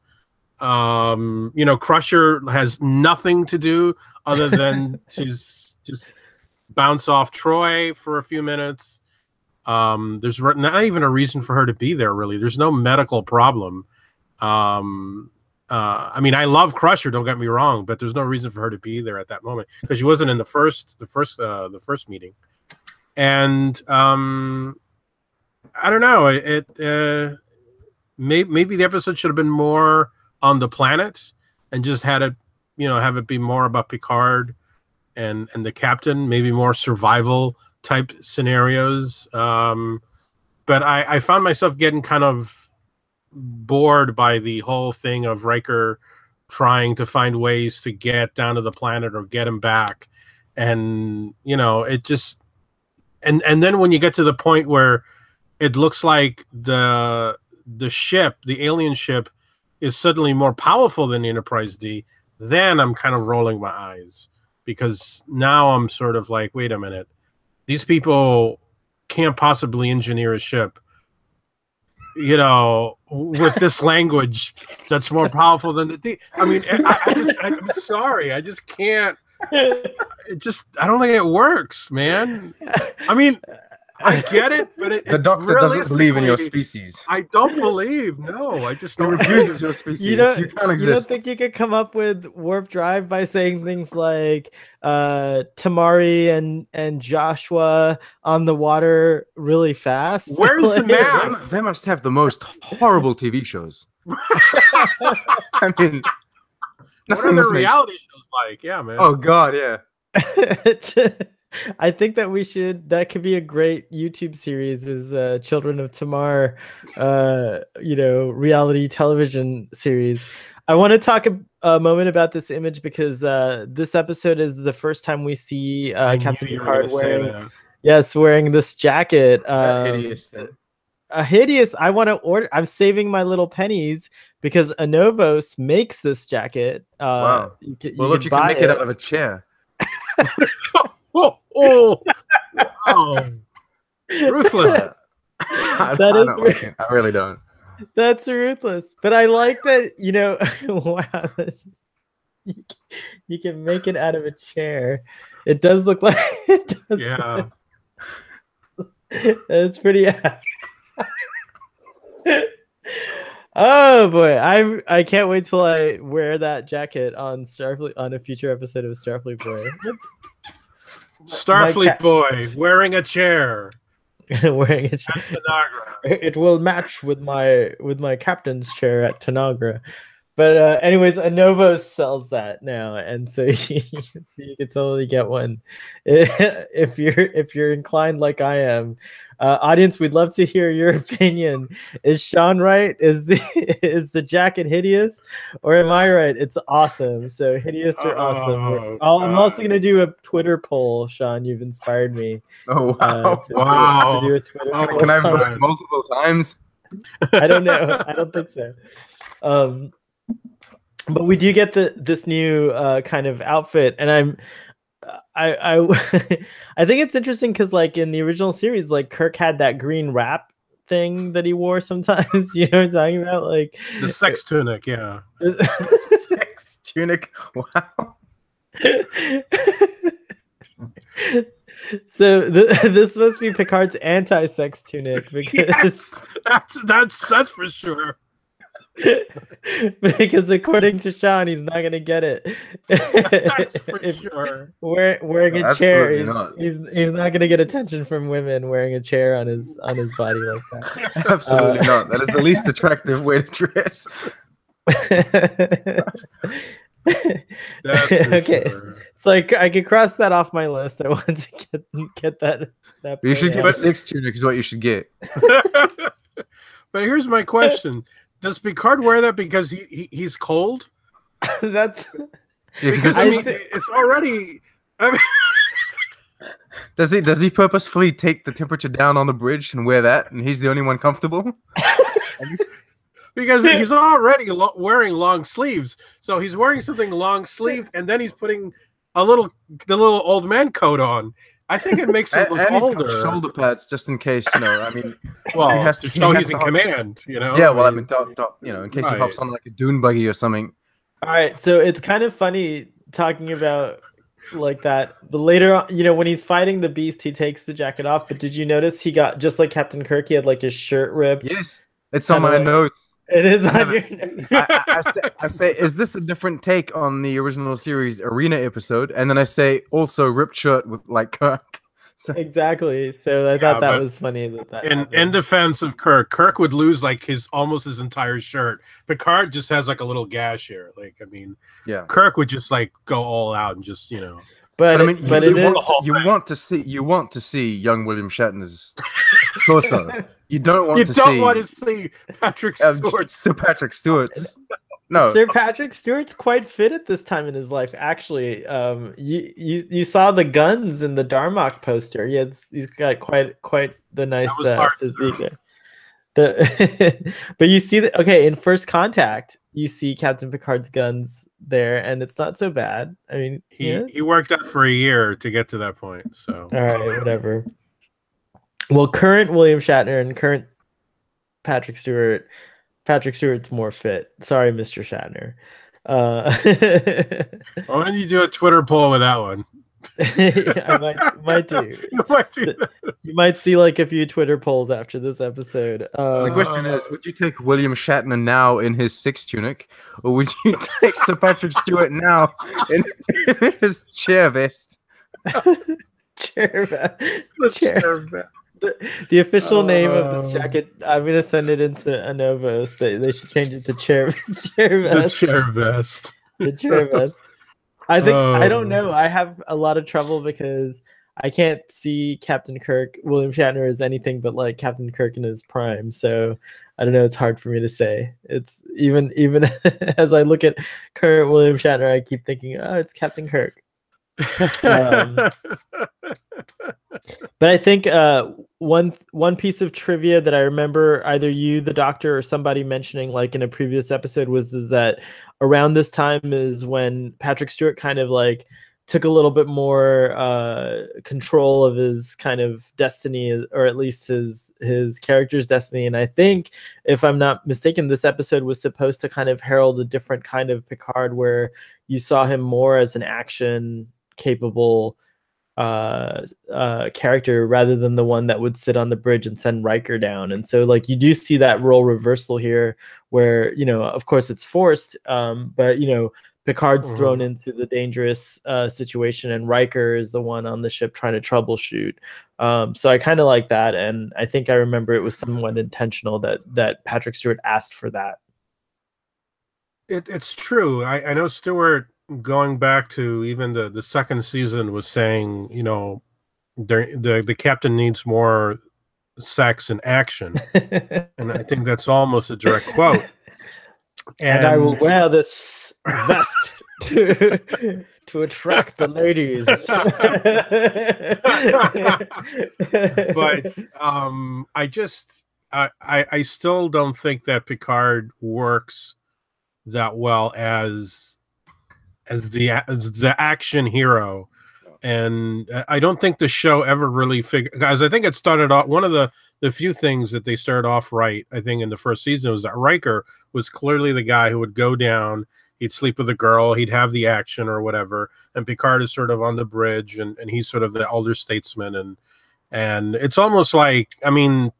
Crusher has nothing to do other than to just bounce off Troy for a few minutes. There's not even a reason for her to be there, really. There's no medical problem. I mean, I love Crusher, don't get me wrong, but there's no reason for her to be there at that moment because she wasn't in the first meeting. And I don't know. Maybe the episode should have been more on the planet and just had it, have it be more about Picard and the captain, maybe more survival type scenarios. But I found myself getting kind of bored by the whole thing of Riker trying to find ways to get down to the planet or get him back. And, it just, and then when you get to the point where it looks like the ship, the alien ship, is suddenly more powerful than the Enterprise D, then I'm kind of rolling my eyes because now I'm sort of like, wait a minute, these people can't possibly engineer a ship, with this language that's more powerful than the D. I mean, I'm sorry, I just can't. I don't think it works, man. I mean, I get it, but the doctor doesn't believe in your species. I don't believe. No, I just don't. He refuses your species. You can't exist. You don't think you could come up with warp drive by saying things like Tamari and Joshua on the water really fast? Where's the map? They must have the most horrible TV shows. I mean, what are the reality shows like? Yeah, man. Oh God, yeah. I think that that could be a great YouTube series is Children of Tamar, reality television series. I want to talk a moment about this image because this episode is the first time we see Captain Picard wearing this jacket. Hideous thing. A hideous. I want to order. I'm saving my little pennies because Anovos makes this jacket. Wow. You can make it out of a chair. Oh, wow. Ruthless. I really don't. That's ruthless. But I like that, wow. You can make it out of a chair. It does look like it does. Yeah. It's pretty Oh boy, I can't wait till I wear that jacket on Starfleet on a future episode of Starfleet Boy. Starfleet Boy wearing a chair. Wearing a chair. It will match with my captain's chair at Tanagra. But anyways, Anovos sells that now, and so you can totally get one if you're inclined like I am. Audience, we'd love to hear your opinion. Is Sean right? Is the jacket hideous, or am I right? It's awesome. So hideous or awesome. I'm also gonna do a Twitter poll. Sean, you've inspired me. Oh wow! To do a Twitter poll. Can I vote multiple times? I don't know. I don't think so. But we do get this new kind of outfit, and I think it's interesting because like in the original series, like Kirk had that green wrap thing that he wore sometimes. You know what I'm talking about? Like the sex tunic, yeah. The sex tunic. Wow. So this must be Picard's anti-sex tunic because yes, that's for sure. Because according to Sean, he's not gonna get it. That's for sure. Wearing a Absolutely chair, not. he's not gonna get attention from women wearing a chair on his body like that. Absolutely not. That is the least attractive way to dress. That's for Okay, sure. so I could cross that off my list. I want to get that. You should point get out. the 6 tunic is what you should get. But here's my question: does Picard wear that because he's cold? That's Yeah, Because I mean, it's already. I mean, does he purposefully take the temperature down on the bridge and wear that, and he's the only one comfortable? because he's already wearing long sleeves, so he's wearing something long sleeved, and then he's putting the little old man coat on. I think it makes him look and he's older. got shoulder pads just in case, I mean, Well, he has to. so he he's has in to hop- command, Yeah, well, I mean, in case he hops Right. on like a dune buggy or something. all right. So it's kind of funny talking about like that. But later on, when he's fighting the beast, he takes the jacket off. But did you notice he got just like Captain Kirk? He had like his shirt ripped. Yes, it's on my Kinda like- notes. It is on have your. I say, is this a different take on the original series arena episode? And then I say, also ripped shirt with like Kirk. So, Exactly. So I thought that but was funny that in happened. defense of Kirk would lose like almost his entire shirt. Picard just has like a little gash here. Like, I mean, yeah. Kirk would just like go all out and just But I mean, but you, it is. you want to see young William Shatner's torso. You don't want You to don't see want to see Patrick Stewart. Sir Patrick Stewart's. No, Sir Patrick Stewart's quite fit at this time in his life. Actually, you saw the guns in the Darmok poster. He's got quite the nice was hard, physique. But you see that in First Contact, you see Captain Picard's guns there, and it's not so bad. I mean, He worked out for a year to get to that point. So all right, whatever. Well, current William Shatner and current Patrick Stewart. Patrick Stewart's more fit. Sorry, Mr. Shatner. why don't you do a Twitter poll with that one? I might do. You might do that. You might see like a few Twitter polls after this episode. the question is, would you take William Shatner now in his 6 tunic, or would you take Sir Patrick Stewart now in his chair vest? Chair vest. The official name of this jacket, I'm gonna send it into Anovos. They should change it to chair vest. The chair vest. The chair vest. I think I don't know. I have a lot of trouble because I can't see Captain Kirk, William Shatner, as anything but like Captain Kirk in his prime. So I don't know. It's hard for me to say. It's even as I look at current William Shatner, I keep thinking, oh, it's Captain Kirk. But I think one piece of trivia that I remember either you, the Doctor, or somebody mentioning like in a previous episode is that around this time is when Patrick Stewart kind of like took a little bit more control of his kind of destiny, or at least his character's destiny. And I think, if I'm not mistaken, this episode was supposed to kind of herald a different kind of Picard, where you saw him more as an action capable character rather than the one that would sit on the bridge and send Riker down. And so like you do see that role reversal here, where of course it's forced, but Picard's thrown into the dangerous situation, and Riker is the one on the ship trying to troubleshoot. So I kind of like that, and I think I remember it was somewhat intentional that Patrick Stewart asked for that. It's true. I know Stewart, going back to even the second season, was saying, the captain needs more sex and action. And I think that's almost a direct quote. And I will wear this vest to attract the ladies. But I still don't think that Picard works that well as the action hero. And I don't think the show ever really figured, guys. I think it started off, one of the few things that they started off right, I think, in the first season, was that Riker was clearly the guy who would go down, he'd sleep with a girl, he'd have the action or whatever, and Picard is sort of on the bridge, and he's sort of the elder statesman, and it's almost like, I mean,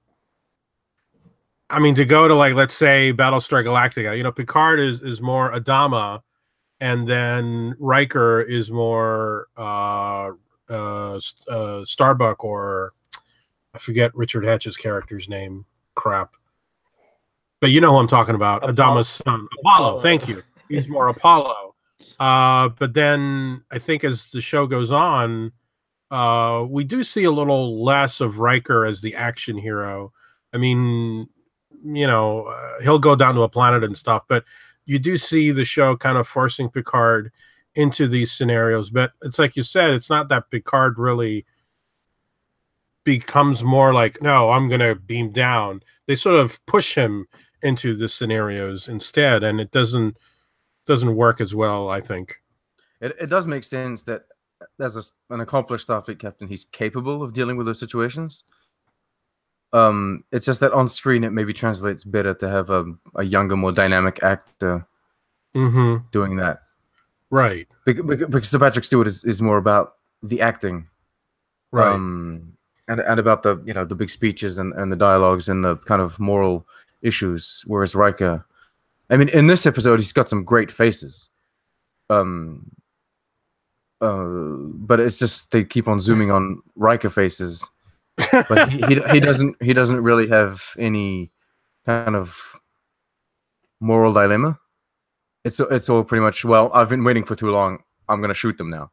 I mean, to go to like, let's say Battlestar Galactica, you know, Picard is more Adama, and then Riker is more Starbuck, or I forget Richard Hatch's character's name. Crap. But you know who I'm talking about. Adama's son. Apollo. Thank you. He's more Apollo. But then I think as the show goes on, we do see a little less of Riker as the action hero. I mean, you know, he'll go down to a planet and stuff, but you do see the show kind of forcing Picard into these scenarios. But it's like you said, it's not that Picard really becomes more like, no, I'm going to beam down. They sort of push him into the scenarios instead, and it doesn't work as well, I think. It does make sense that as an accomplished Starfleet captain, he's capable of dealing with those situations. It's just that on screen it maybe translates better to have a younger, more dynamic actor doing that. Right. Because Sir Patrick Stewart is more about the acting. Right. And about the, you know, the big speeches and the dialogues and the kind of moral issues, whereas Riker, I mean, in this episode he's got some great faces. But it's just they keep on zooming on Riker faces. But he doesn't really have any kind of moral dilemma. It's all pretty much, well, I've been waiting for too long, I'm gonna shoot them now.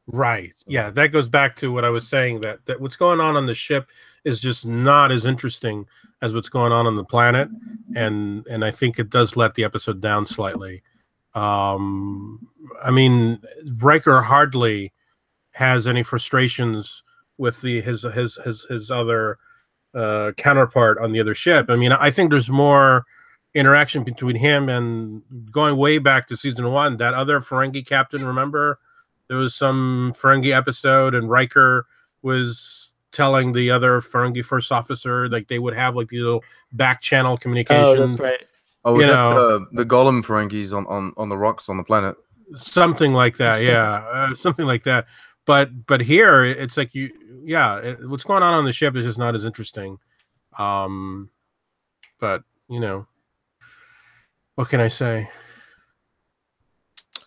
Right. Yeah, that goes back to what I was saying, that what's going on the ship is just not as interesting as what's going on the planet, and I think it does let the episode down slightly. I mean, Riker hardly has any frustrations with his other counterpart on the other ship. I mean, I think there's more interaction between him and, going way back to season 1, that other Ferengi captain, remember? There was some Ferengi episode, and Riker was telling the other Ferengi first officer, like, they would have like these little back channel communications. Oh, that's right. Oh, was that the Golem Ferengis on the rocks on the planet? Something like that, yeah, something like that. But here it's like what's going on the ship is just not as interesting. But you know, what can I say?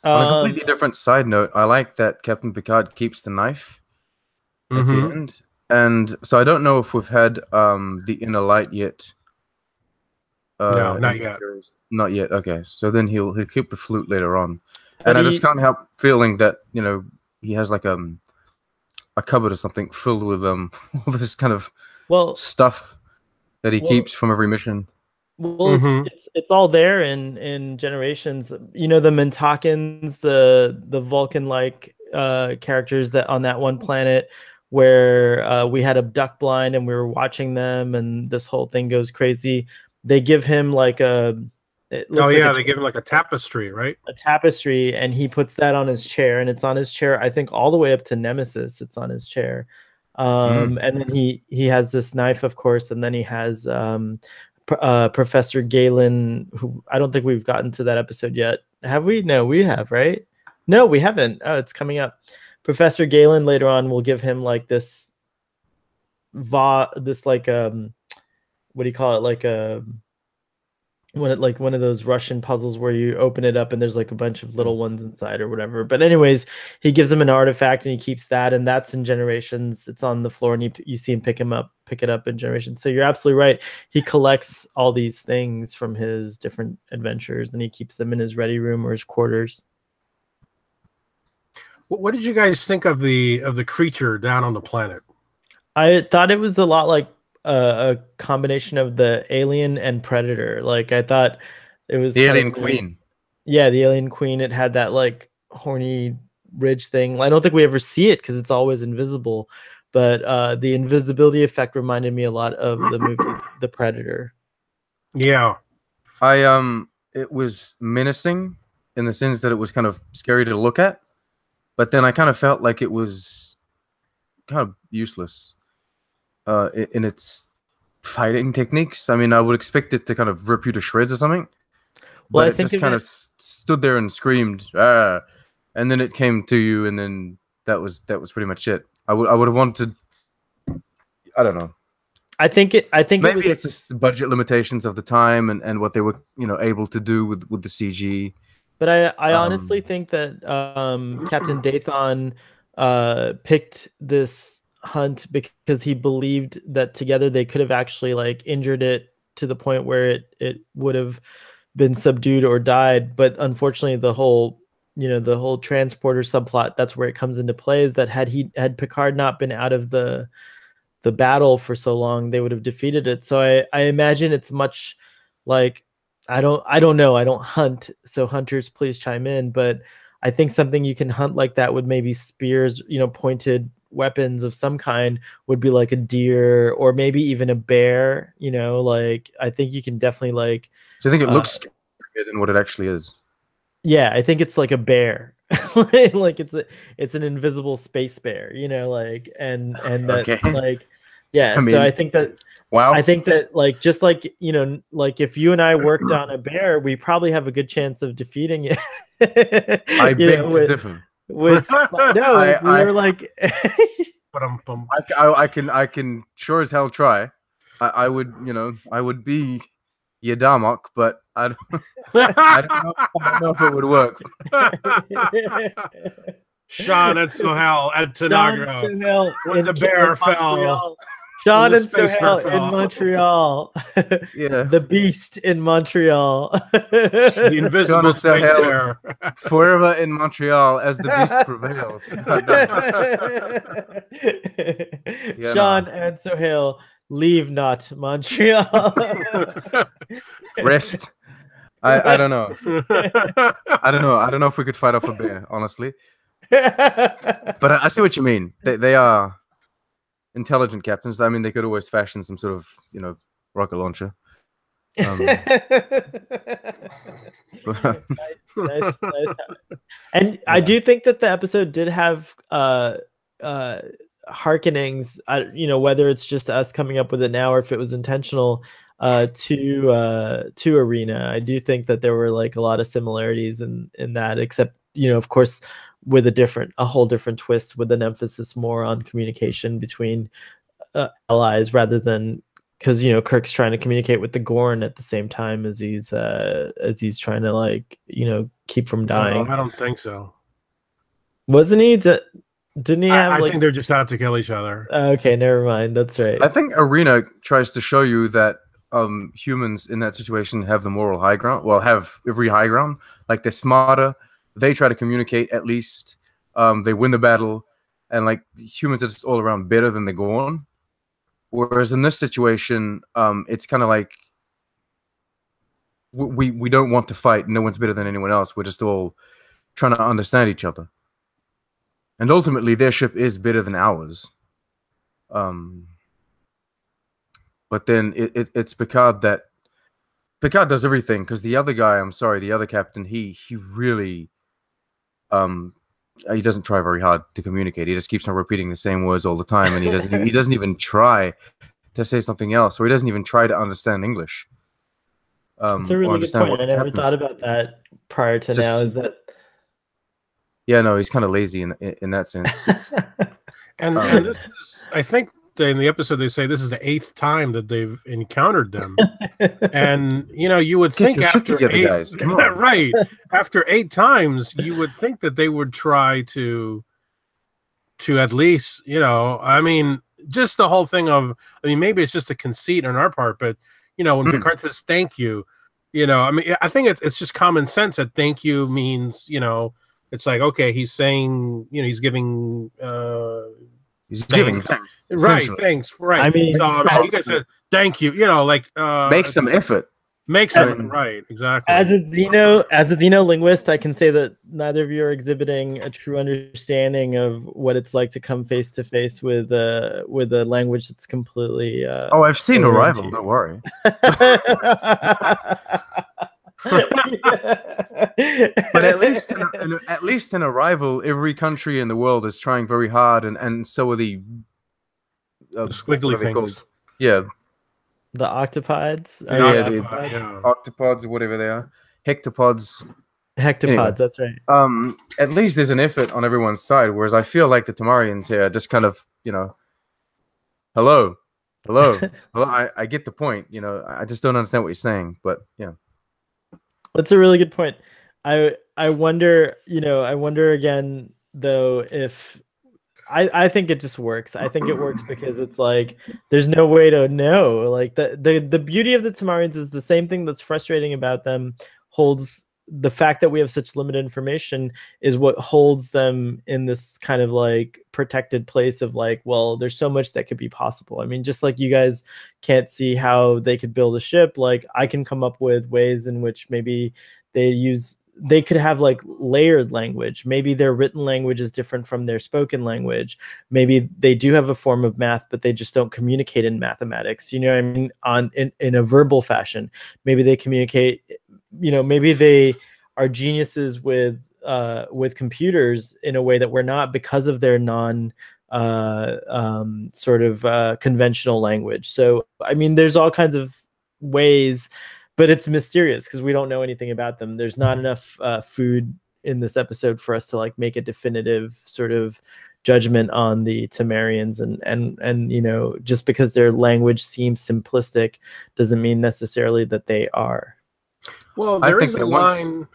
On a completely different side note, I like that Captain Picard keeps the knife at the end. And so I don't know if we've had the inner light yet. No, not yet. Not yet. Okay, so then he'll keep the flute later on. And I just can't help feeling that, you know, he has like a cupboard or something filled with all this kind of stuff that he keeps from every mission. Well, it's all there in Generations. You know, the Mintakans, the Vulcan-like characters that on that one planet where we had abduct blind and we were watching them, and this whole thing goes crazy. They give him like they give him like a tapestry, right? A tapestry, and he puts that on his chair, and it's on his chair, I think, all the way up to Nemesis. It's on his chair. And then he has this knife, of course, and then he has Professor Galen, who I don't think we've gotten to that episode yet. Have we? No, we have, right? No, we haven't. Oh, it's coming up. Professor Galen later on will give him like this like what do you call it? Like one of those Russian puzzles where you open it up and there's like a bunch of little ones inside or whatever. But anyways, he gives him an artifact and he keeps that, and that's in Generations. It's on the floor, and you see him pick it up in Generations. So you're absolutely right. He collects all these things from his different adventures, and he keeps them in his ready room or his quarters. What did you guys think of the creature down on the planet? I thought it was a lot like a combination of the Alien and Predator. Like, I thought it was the Alien Queen. Yeah, the Alien Queen. It had that like horny ridge thing. I don't think we ever see it because it's always invisible, but the invisibility effect reminded me a lot of the movie The Predator. Yeah, it was menacing in the sense that it was kind of scary to look at, but then I kind of felt like it was kind of useless in its fighting techniques. I mean, I would expect it to kind of rip you to shreds or something. Well, but it just kind of stood there and screamed, ah, and then it came to you, and then that was pretty much it. I would have wanted to, I don't know. I think it Maybe was, it's just the budget limitations of the time and what they were able to do with the CG. but I honestly think that Captain Dathan picked this hunt because he believed that together they could have actually like injured it to the point where it would have been subdued or died. But unfortunately, the whole transporter subplot, that's where it comes into play, is that had Picard not been out of the battle for so long, they would have defeated it. So I imagine it's much like, I don't know. I don't hunt, so hunters please chime in. But I think something you can hunt like that with maybe spears, pointed weapons of some kind, would be like a deer or maybe even a bear. Like I think you can definitely like. Do you think it looks scarier than what it actually is? Yeah, I think it's like a bear. Like it's an invisible space bear. And that Okay. like. Yeah, I mean, so I think that. Wow. I think that like just like like if you and I worked on a bear, we probably have a good chance of defeating it. I beg to differ. If we were like I can sure as hell try. I would be your Darmok, but I don't know if it would work. Sean and Sohail at Tanagra when the bear fell. Sean and Sohail in Montreal. Yeah. The beast in Montreal. The invisible space bear. Forever in Montreal as the beast prevails. Sean and Sohail, leave not Montreal. Rest. I don't know. I don't know if we could fight off a bear, honestly. But I see what you mean. They are intelligent captains. I mean, they could always fashion some sort of, rocket launcher. Nice. And I do think that the episode did have hearkenings, whether it's just us coming up with it now or if it was intentional, to Arena. I do think that there were like a lot of similarities in that, except of course with a whole different twist, with an emphasis more on communication between allies rather than, because Kirk's trying to communicate with the Gorn at the same time as he's trying to like keep from dying. I don't think so. Wasn't he? Didn't he have? I think they're just out to kill each other. Okay, never mind. That's right. I think Arena tries to show you that humans in that situation have the moral high ground. Well, have every high ground. Like they're smarter. They try to communicate at least. They win the battle, and like humans are just all around better than the Gorn. Whereas in this situation, it's kind of like we don't want to fight. No one's better than anyone else. We're just all trying to understand each other. And ultimately, their ship is better than ours. But then it's Picard that Picard does everything, because the other guy, the other captain, he really he doesn't try very hard to communicate. He just keeps on repeating the same words all the time, and he doesn't even try to say something else, or he doesn't even try to understand English. It's a really good point. I never thought about that prior to now. Is that? Yeah, no, he's kind of lazy in that sense. and this is, I think, in the episode they say this is the 8th time that they've encountered them, and you would think after eight, guys. Come on. Right, after 8 times, you would think that they would try to at least, I mean, just the whole thing of, I mean, maybe it's just a conceit on our part, but when Picard says thank you, I mean, I think it's just common sense that thank you means, it's like, okay, he's saying, he's giving. He's giving thanks. Right, thanks. Right. I mean, so, you guys said thank you. Make some effort. Make some right, exactly. As a xenolinguist, I can say that neither of you are exhibiting a true understanding of what it's like to come face to face with a language that's completely. I've seen Arrival. Don't worry. But at least in Arrival, every country in the world is trying very hard, and so are the squiggly things. The octopods. The octopods, or whatever they are, hectopods. Anyway, that's right. At least there's an effort on everyone's side, whereas I feel like the Tamarians here are just kind of, hello, Hello. Well, I get the point. You know, I just don't understand what you're saying. But yeah. That's a really good point. I wonder, I wonder again though if I think it just works. I think it works because it's like there's no way to know. Like the beauty of the Tamarians is the same thing that's frustrating about them holds the fact that we have such limited information is what holds them in this kind of like protected place of like, well, there's so much that could be possible. I mean, just like you guys can't see how they could build a ship, like I can come up with ways in which maybe they could have like layered language. Maybe their written language is different from their spoken language. Maybe they do have a form of math, but they just don't communicate in mathematics. You know what I mean? In a verbal fashion. Maybe they communicate, maybe they are geniuses with computers in a way that we're not because of their conventional language. So, I mean, there's all kinds of ways, but it's mysterious because we don't know anything about them. There's not enough food in this episode for us to like make a definitive sort of judgment on the Tamarians, and just because their language seems simplistic doesn't mean necessarily that they are. Well, there is a line.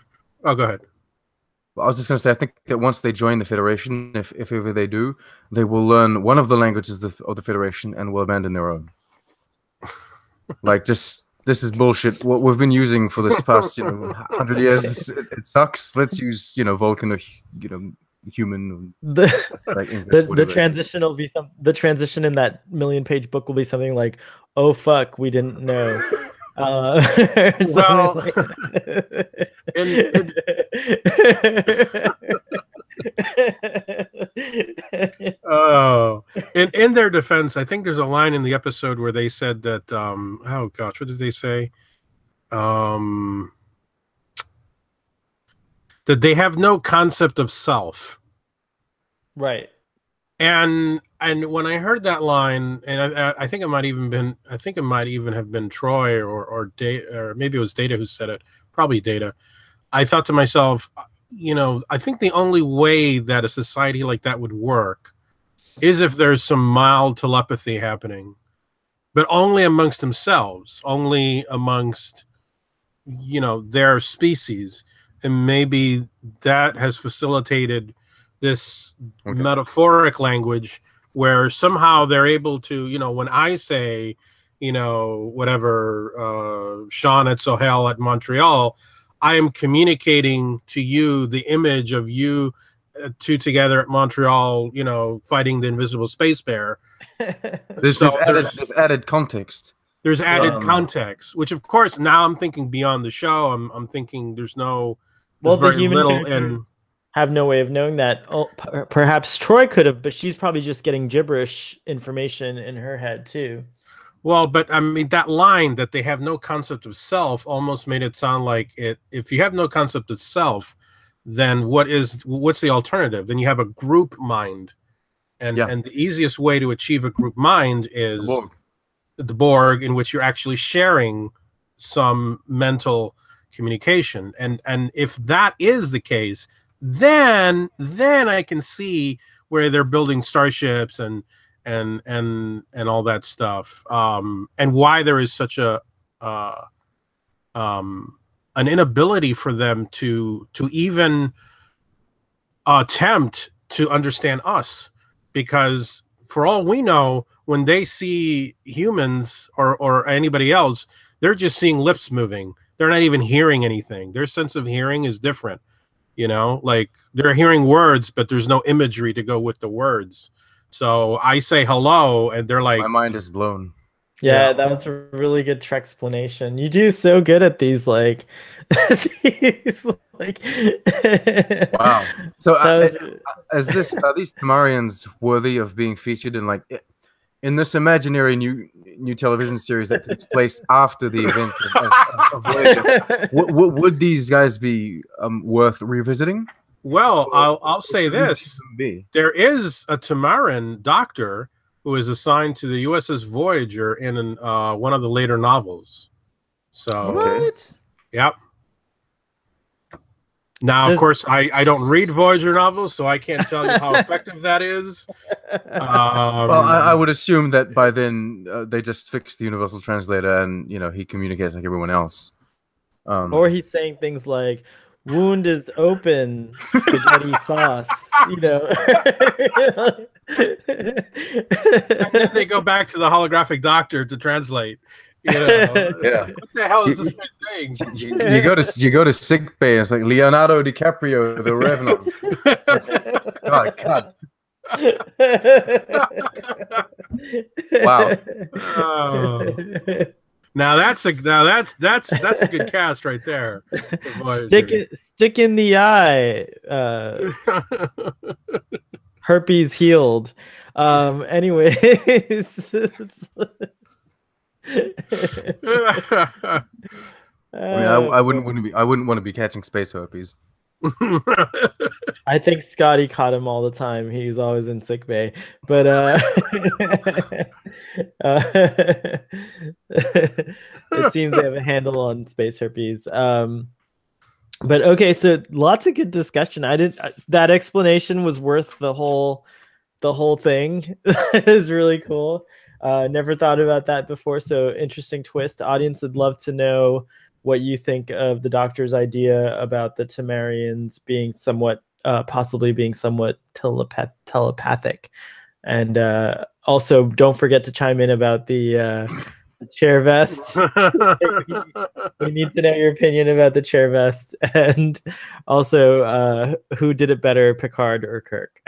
Oh, go ahead. Well, I was just going to say, I think that once they join the Federation, if ever they do, they will learn one of the languages of the Federation and will abandon their own. Like, this is bullshit. What we've been using for this past, 100 years, it sucks. Let's use, Vulcan or, human. The transition will be the transition in that 1,000,000-page book will be something like, "Oh fuck, we didn't know." Well, in their defense, I think there's a line in the episode where they said that oh gosh, what did they say? That they have no concept of self. Right. And when I heard that line, and I think it might even have been Troy or maybe it was Data who said it, probably Data. I thought to myself, I think the only way that a society like that would work is if there's some mild telepathy happening, but only amongst themselves, only amongst, their species. And maybe that has facilitated this metaphoric language where somehow they're able to, when I say, whatever, Sean at Sohail at Montreal, I am communicating to you the image of you two together at Montreal, fighting the invisible space bear. There's added context. There's added context, which of course now I'm thinking beyond the show. I'm thinking there's very little in. Have no way of knowing that. Oh, perhaps Troy could have, but she's probably just getting gibberish information in her head too. Well, but I mean, that line that they have no concept of self almost made it sound like if you have no concept of self, then what's the alternative? Then you have a group mind, and the easiest way to achieve a group mind is the Borg, in which you're actually sharing some mental communication, and if that is the case, then I can see where they're building starships and all that stuff, and why there is such an inability for them to even attempt to understand us, because for all we know, when they see humans or anybody else, they're just seeing lips moving. They're not even hearing anything. Their sense of hearing is different. Like they're hearing words, but there's no imagery to go with the words. So I say hello, and they're like, my mind is blown. Yeah, that was a really good Trek explanation. You do so good at these, like, wow. So are these Tamarians worthy of being featured in this imaginary new television series that takes place after the event of Voyager? Would these guys be worth revisiting? Well, I'll say this: there is a Tamarian doctor who is assigned to the USS Voyager in one of the later novels. So, what? Yep. Now, of course, I don't read Voyager novels, so I can't tell you how effective that is. Well, I would assume that by then they just fixed the universal translator, and he communicates like everyone else. Or he's saying things like, "Wound is open, spaghetti sauce." And then they go back to the holographic doctor to translate. Yeah. What the hell is this guy saying? You go to sick bay. And it's like Leonardo DiCaprio, the Revenant. Oh God. Wow. Oh. Now that's a good cast right there. Stick in the eye. Herpes healed. Anyways. I wouldn't want to be catching space herpes. I think Scotty caught him all the time. He was always in sick bay, but it seems they have a handle on space herpes. But okay, so lots of good discussion. That explanation was worth the whole thing. It was really cool. Never thought about that before. So interesting twist. Audience would love to know what you think of the Doctor's idea about the Tamarians being possibly being somewhat telepathic. And also, don't forget to chime in about the chair vest. We need to know your opinion about the chair vest, and also who did it better, Picard or Kirk?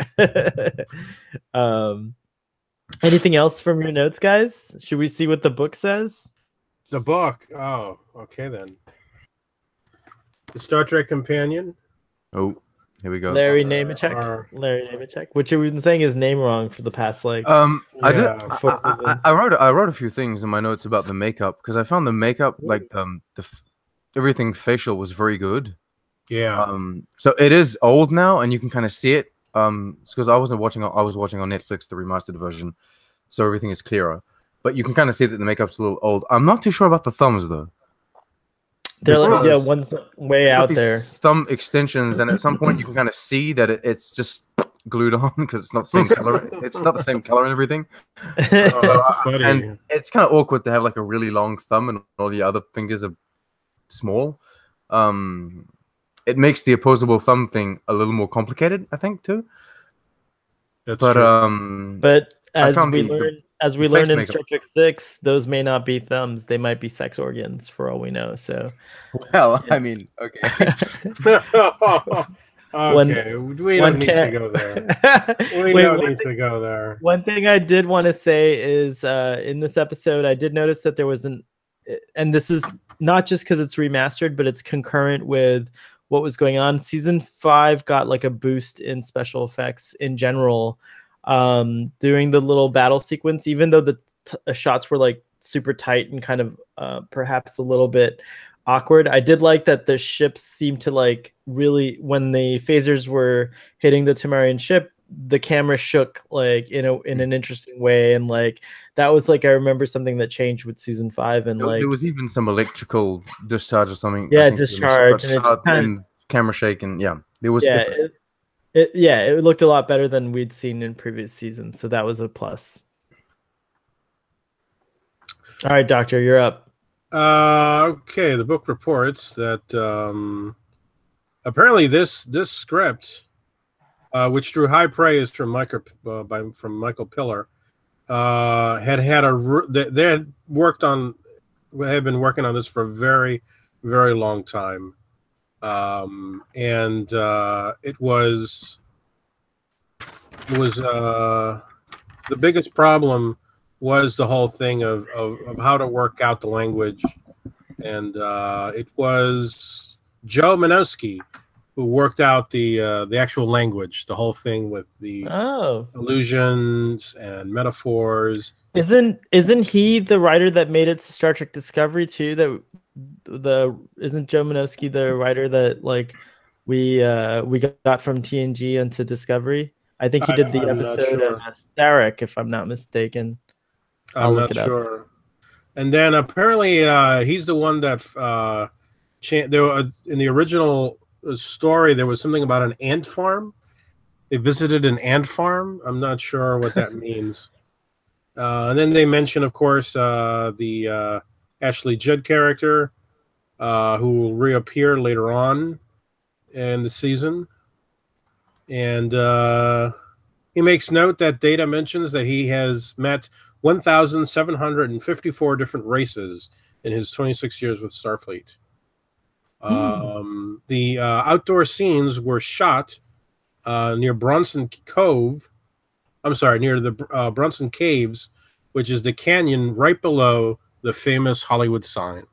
Anything else from your notes, guys? Should we see what the book says? The book. Oh, okay then. The Star Trek Companion. Oh, here we go. Larry Nemecek. Which we've been saying his name wrong for the past I wrote a few things in my notes about the makeup, because I found the makeup, like everything facial, was very good. Yeah. So it is old now, and you can kind of see it. Because I was watching on Netflix the remastered version, so everything is clearer. But you can kind of see that the makeup's a little old. I'm not too sure about the thumbs though. They're like, one's way out there. Thumb extensions, and at some point you can kind of see that it's just glued on because it's not the same color. It's not the same color and everything. That's funny. And it's kind of awkward to have like a really long thumb and all the other fingers are small. It makes the opposable thumb thing a little more complicated, I think, too. That's true. But as we learned in Star Trek 6, those may not be thumbs; they might be sex organs, for all we know. So, well, yeah. I mean, okay. Okay, we don't need to go there. We don't need to go there. One thing I did want to say is, in this episode, I did notice that there was and this is not just because it's remastered, but it's concurrent with what was going on. Season 5 got like a boost in special effects in general during the little battle sequence, even though the shots were like super tight and kind of perhaps a little bit awkward. I did like that the ships seemed to like really, when the phasers were hitting the Tamarian ship, the camera shook like in an interesting way, and like that was like, I remember something that changed with season 5, and like there was even some electrical discharge or something. Yeah, discharge and camera shake, and there was it looked a lot better than we'd seen in previous seasons, so that was a plus. All right, Doctor, you're up. Okay, the book reports that apparently this script, which drew high praise from Michael Piller, had been working on this for a very, very long time, and it was the biggest problem was the whole thing of how to work out the language, and it was Joe Menosky who worked out the actual language, the whole thing with the allusions and metaphors. Isn't he the writer that made it to Star Trek Discovery too? Isn't Joe Menosky the writer that like we got from TNG into Discovery? I think he did the episode of Starrick, if I'm not mistaken. I'm not sure. And then apparently he's the one that in the original story there was something about an ant farm, They visited an ant farm. I'm not sure what that means. And then they mention, of course, the Ashley Judd character, who will reappear later on in the season. And he makes note that Data mentions that he has met 1,754 different races in his 26 years with Starfleet. The outdoor scenes were shot near Bronson Cove. I'm sorry, near the Bronson Caves, which is the canyon right below the famous Hollywood sign.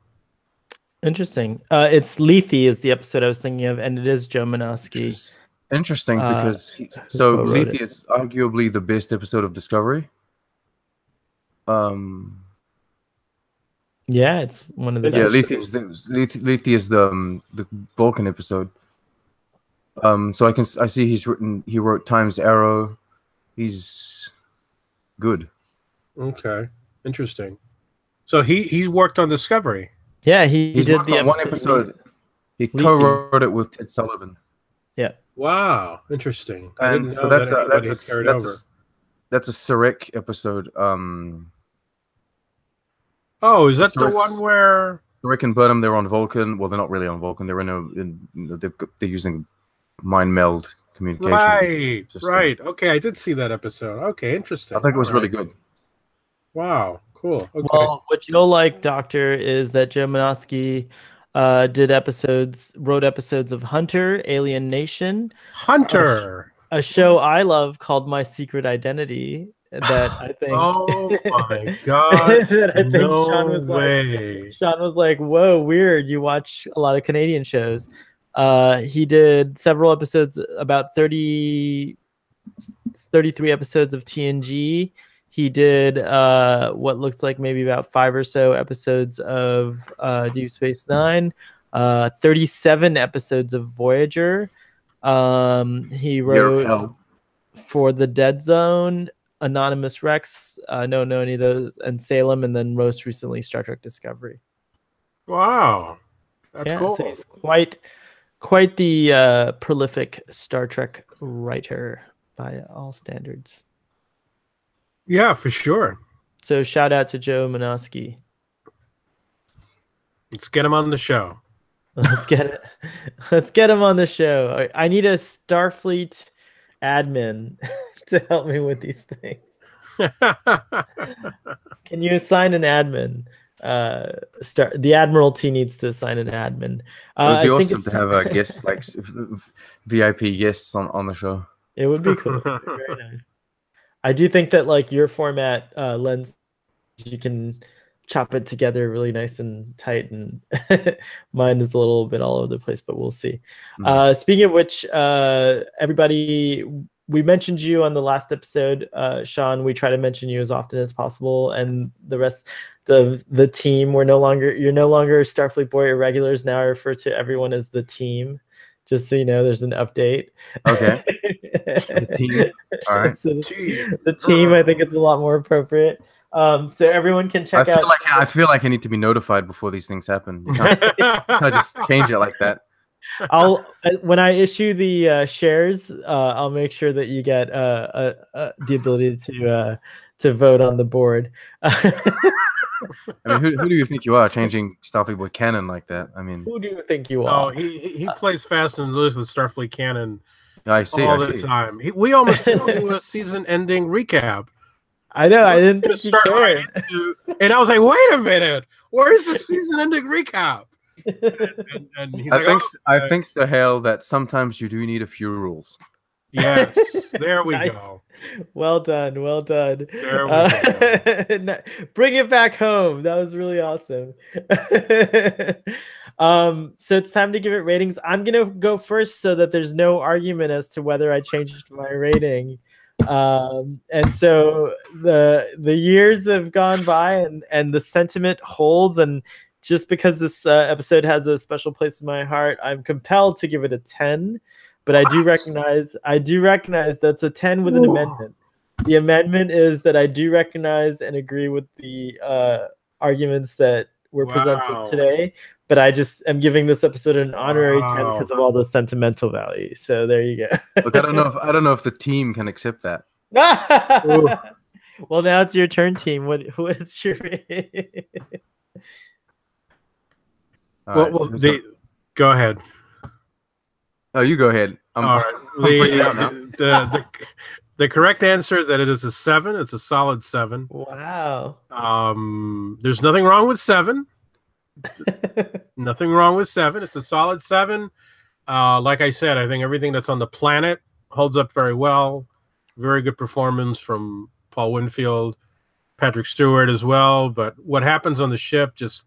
Interesting. It's Lethe is the episode I was thinking of, and it is Joe Menosky. Interesting because who Lethe is arguably the best episode of Discovery. Yeah, it's one of the best. Yeah, Lethe is the Vulcan episode. So I see he wrote Time's Arrow. He's good. Okay, interesting. So he's worked on Discovery. Yeah, he did the one episode. He co-wrote it with Ted Sullivan. Yeah. Wow, interesting. And so that's a Sarek episode. Oh, is that the one where Sarek and Burnham, they're on Vulcan? Well, they're not really on Vulcan. They're they're using mind meld communication. Right. Okay, I did see that episode. Okay, interesting. I think it was really good. Wow, cool. Okay. Well, what you'll like, Doctor, is that Joe Menosky wrote episodes of Hunter, Alien Nation, a show I love called My Secret Identity. That I think. Oh my god! That I think no Sean was way. Sean was like, "Whoa, weird! You watch a lot of Canadian shows." He did several episodes, about 33 episodes of TNG. He did what looks like maybe about 5 or so episodes of Deep Space Nine, 37 episodes of Voyager. He wrote for The Dead Zone, Anonymous Rex, don't know any of those, and Salem, and then most recently Star Trek Discovery. Wow, that's cool. So he's quite the prolific Star Trek writer by all standards. Yeah, for sure. So shout out to Joe Menosky. Let's get him on the show. Let's get him on the show. I need a Starfleet admin to help me with these things. Can you assign an admin? The Admiralty needs to assign an admin. It would be awesome to have a guest, like VIP guests on the show. It would be cool. Very nice. I do think that like your format lends, you can chop it together really nice and tight, and mine is a little bit all over the place, but we'll see. Speaking of which, everybody, we mentioned you on the last episode, Sean. We try to mention you as often as possible, and the rest of the team. You're no longer Starfleet Boy Irregulars. Now I refer to everyone as the team. Just so you know, there's an update. Okay. The team. All right. So the team, I think it's a lot more appropriate. So everyone can check out. I feel like I need to be notified before these things happen. You can't just change it like that. When I issue the shares, I'll make sure that you get the ability to vote on the board. I mean, who do you think you are, changing Starfleet Boy canon like that? I mean, who do you think you are? Oh, he plays fast and loose with Starfleet canon. I see. The time. We almost did a season-ending recap. I know. I didn't think you cared. And I was like, "Wait a minute, where's the season-ending recap?" And he's I think, Sahel, that sometimes you do need a few rules. Yes, there we Nice. go. Well done. There we go. Bring it back home. That was really awesome. So it's time to give it ratings. I'm gonna go first so that there's no argument as to whether I changed my rating. And so the years have gone by, and the sentiment holds, and just because this episode has a special place in my heart, I'm compelled to give it a 10. But I do recognize that's a 10 with an amendment. The amendment is that I do recognize and agree with the arguments that were presented today, but I just am giving this episode an honorary 10 Wow. because of all the sentimental value. So there you go. Look, I don't know if the team can accept that. Well, now it's your turn, team. What's your All right, Well, so- go ahead. Oh, you go ahead. All right. I'm freaking out now. The correct answer is that it is a 7. It's a solid 7. Wow. There's nothing wrong with 7. Nothing wrong with 7. It's a solid 7. Like I said, I think everything that's on the planet holds up very well. Very good performance from Paul Winfield, Patrick Stewart as well. But what happens on the ship just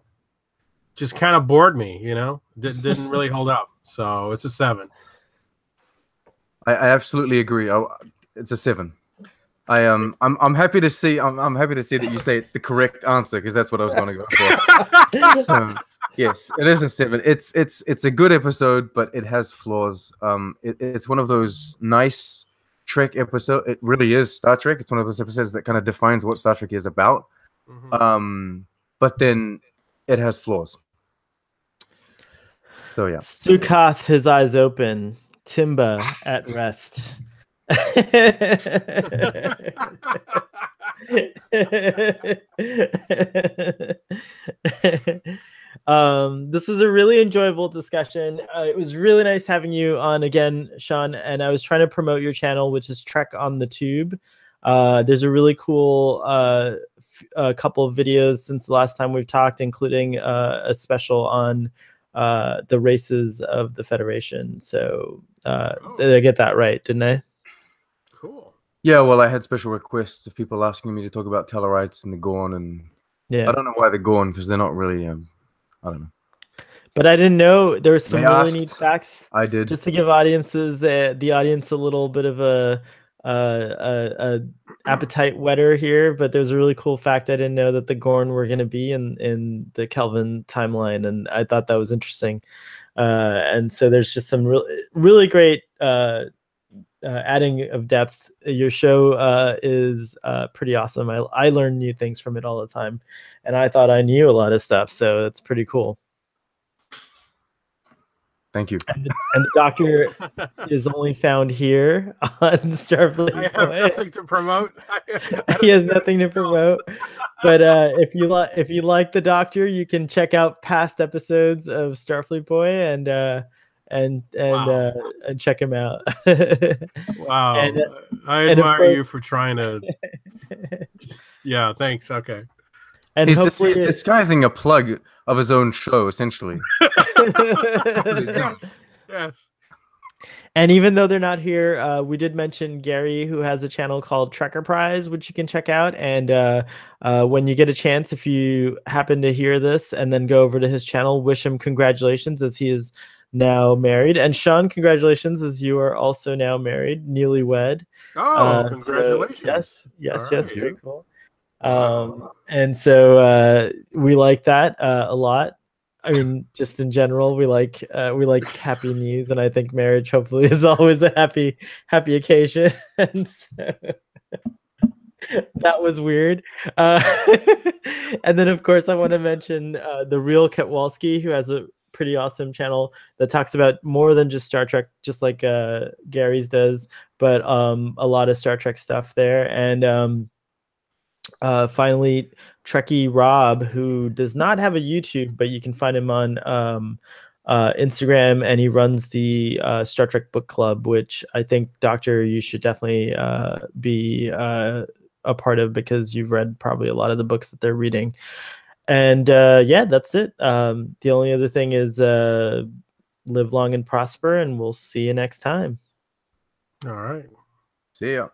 kind of bored me, you know? Didn't really hold up. So it's a 7. I absolutely agree. It's a 7. I'm happy to see. I'm happy to see that you say it's the correct answer because that's what I was going to go for. So, yes, it is a 7. It's a good episode, but it has flaws. It's one of those nice Trek episode. It really is Star Trek. It's one of those episodes that kind of defines what Star Trek is about. Mhm. But then it has flaws. So yeah. Sukath, his eyes open. Timba at rest. This was a really enjoyable discussion. It was really nice having you on again, Sean, and I was trying to promote your channel, which is Trek on the Tube. There's a really cool a couple of videos since the last time we've talked, including a special on the races of the Federation. So did I get that right, didn't I? Cool. Yeah, well, I had special requests of people asking me to talk about Tellarites and the Gorn, and Yeah. I don't know why the Gorn, because they're not really, I don't know. But I didn't know there were some They really asked. neat facts. I did. Just to give the audience a little bit of a appetite wetter here, but there's a really cool fact I didn't know that the Gorn were going to be in the Kelvin timeline, and I thought that was interesting. And so there's just some really great adding of depth. Your show is pretty awesome. I learn new things from it all the time, and I thought I knew a lot of stuff, so it's pretty cool. Thank you. And the Doctor is only found here on Starfleet. I have nothing to promote. He has nothing to promote. But if you like the Doctor, you can check out past episodes of Starfleet Boy and check him out. Wow. And, I and of admire you course- for trying to. Yeah, thanks. Okay. And He's hopefully disguising a plug of his own show, essentially. Yes. And even though they're not here, we did mention Gary, who has a channel called Trekker Prize, which you can check out. And when you get a chance, if you happen to hear this and then go over to his channel, wish him congratulations as he is now married. And Sean, congratulations as you are also now married, newlywed. Oh, So, congratulations. yes, All yes, right. very cool. And so we like that a lot. I mean, just in general, we like happy news, and I think marriage hopefully is always a happy occasion. And so that was weird. And then, of course, I want to mention the real Ketwalski, who has a pretty awesome channel that talks about more than just Star Trek, just like Gary's does, but a lot of Star Trek stuff there. And finally, Trekkie Rob, who does not have a YouTube, but you can find him on Instagram, and he runs the Star Trek Book Club, which I think, Doctor, you should definitely be a part of, because you've read probably a lot of the books that they're reading. And yeah, that's it. The only other thing is live long and prosper, and we'll see you next time. All right. See ya.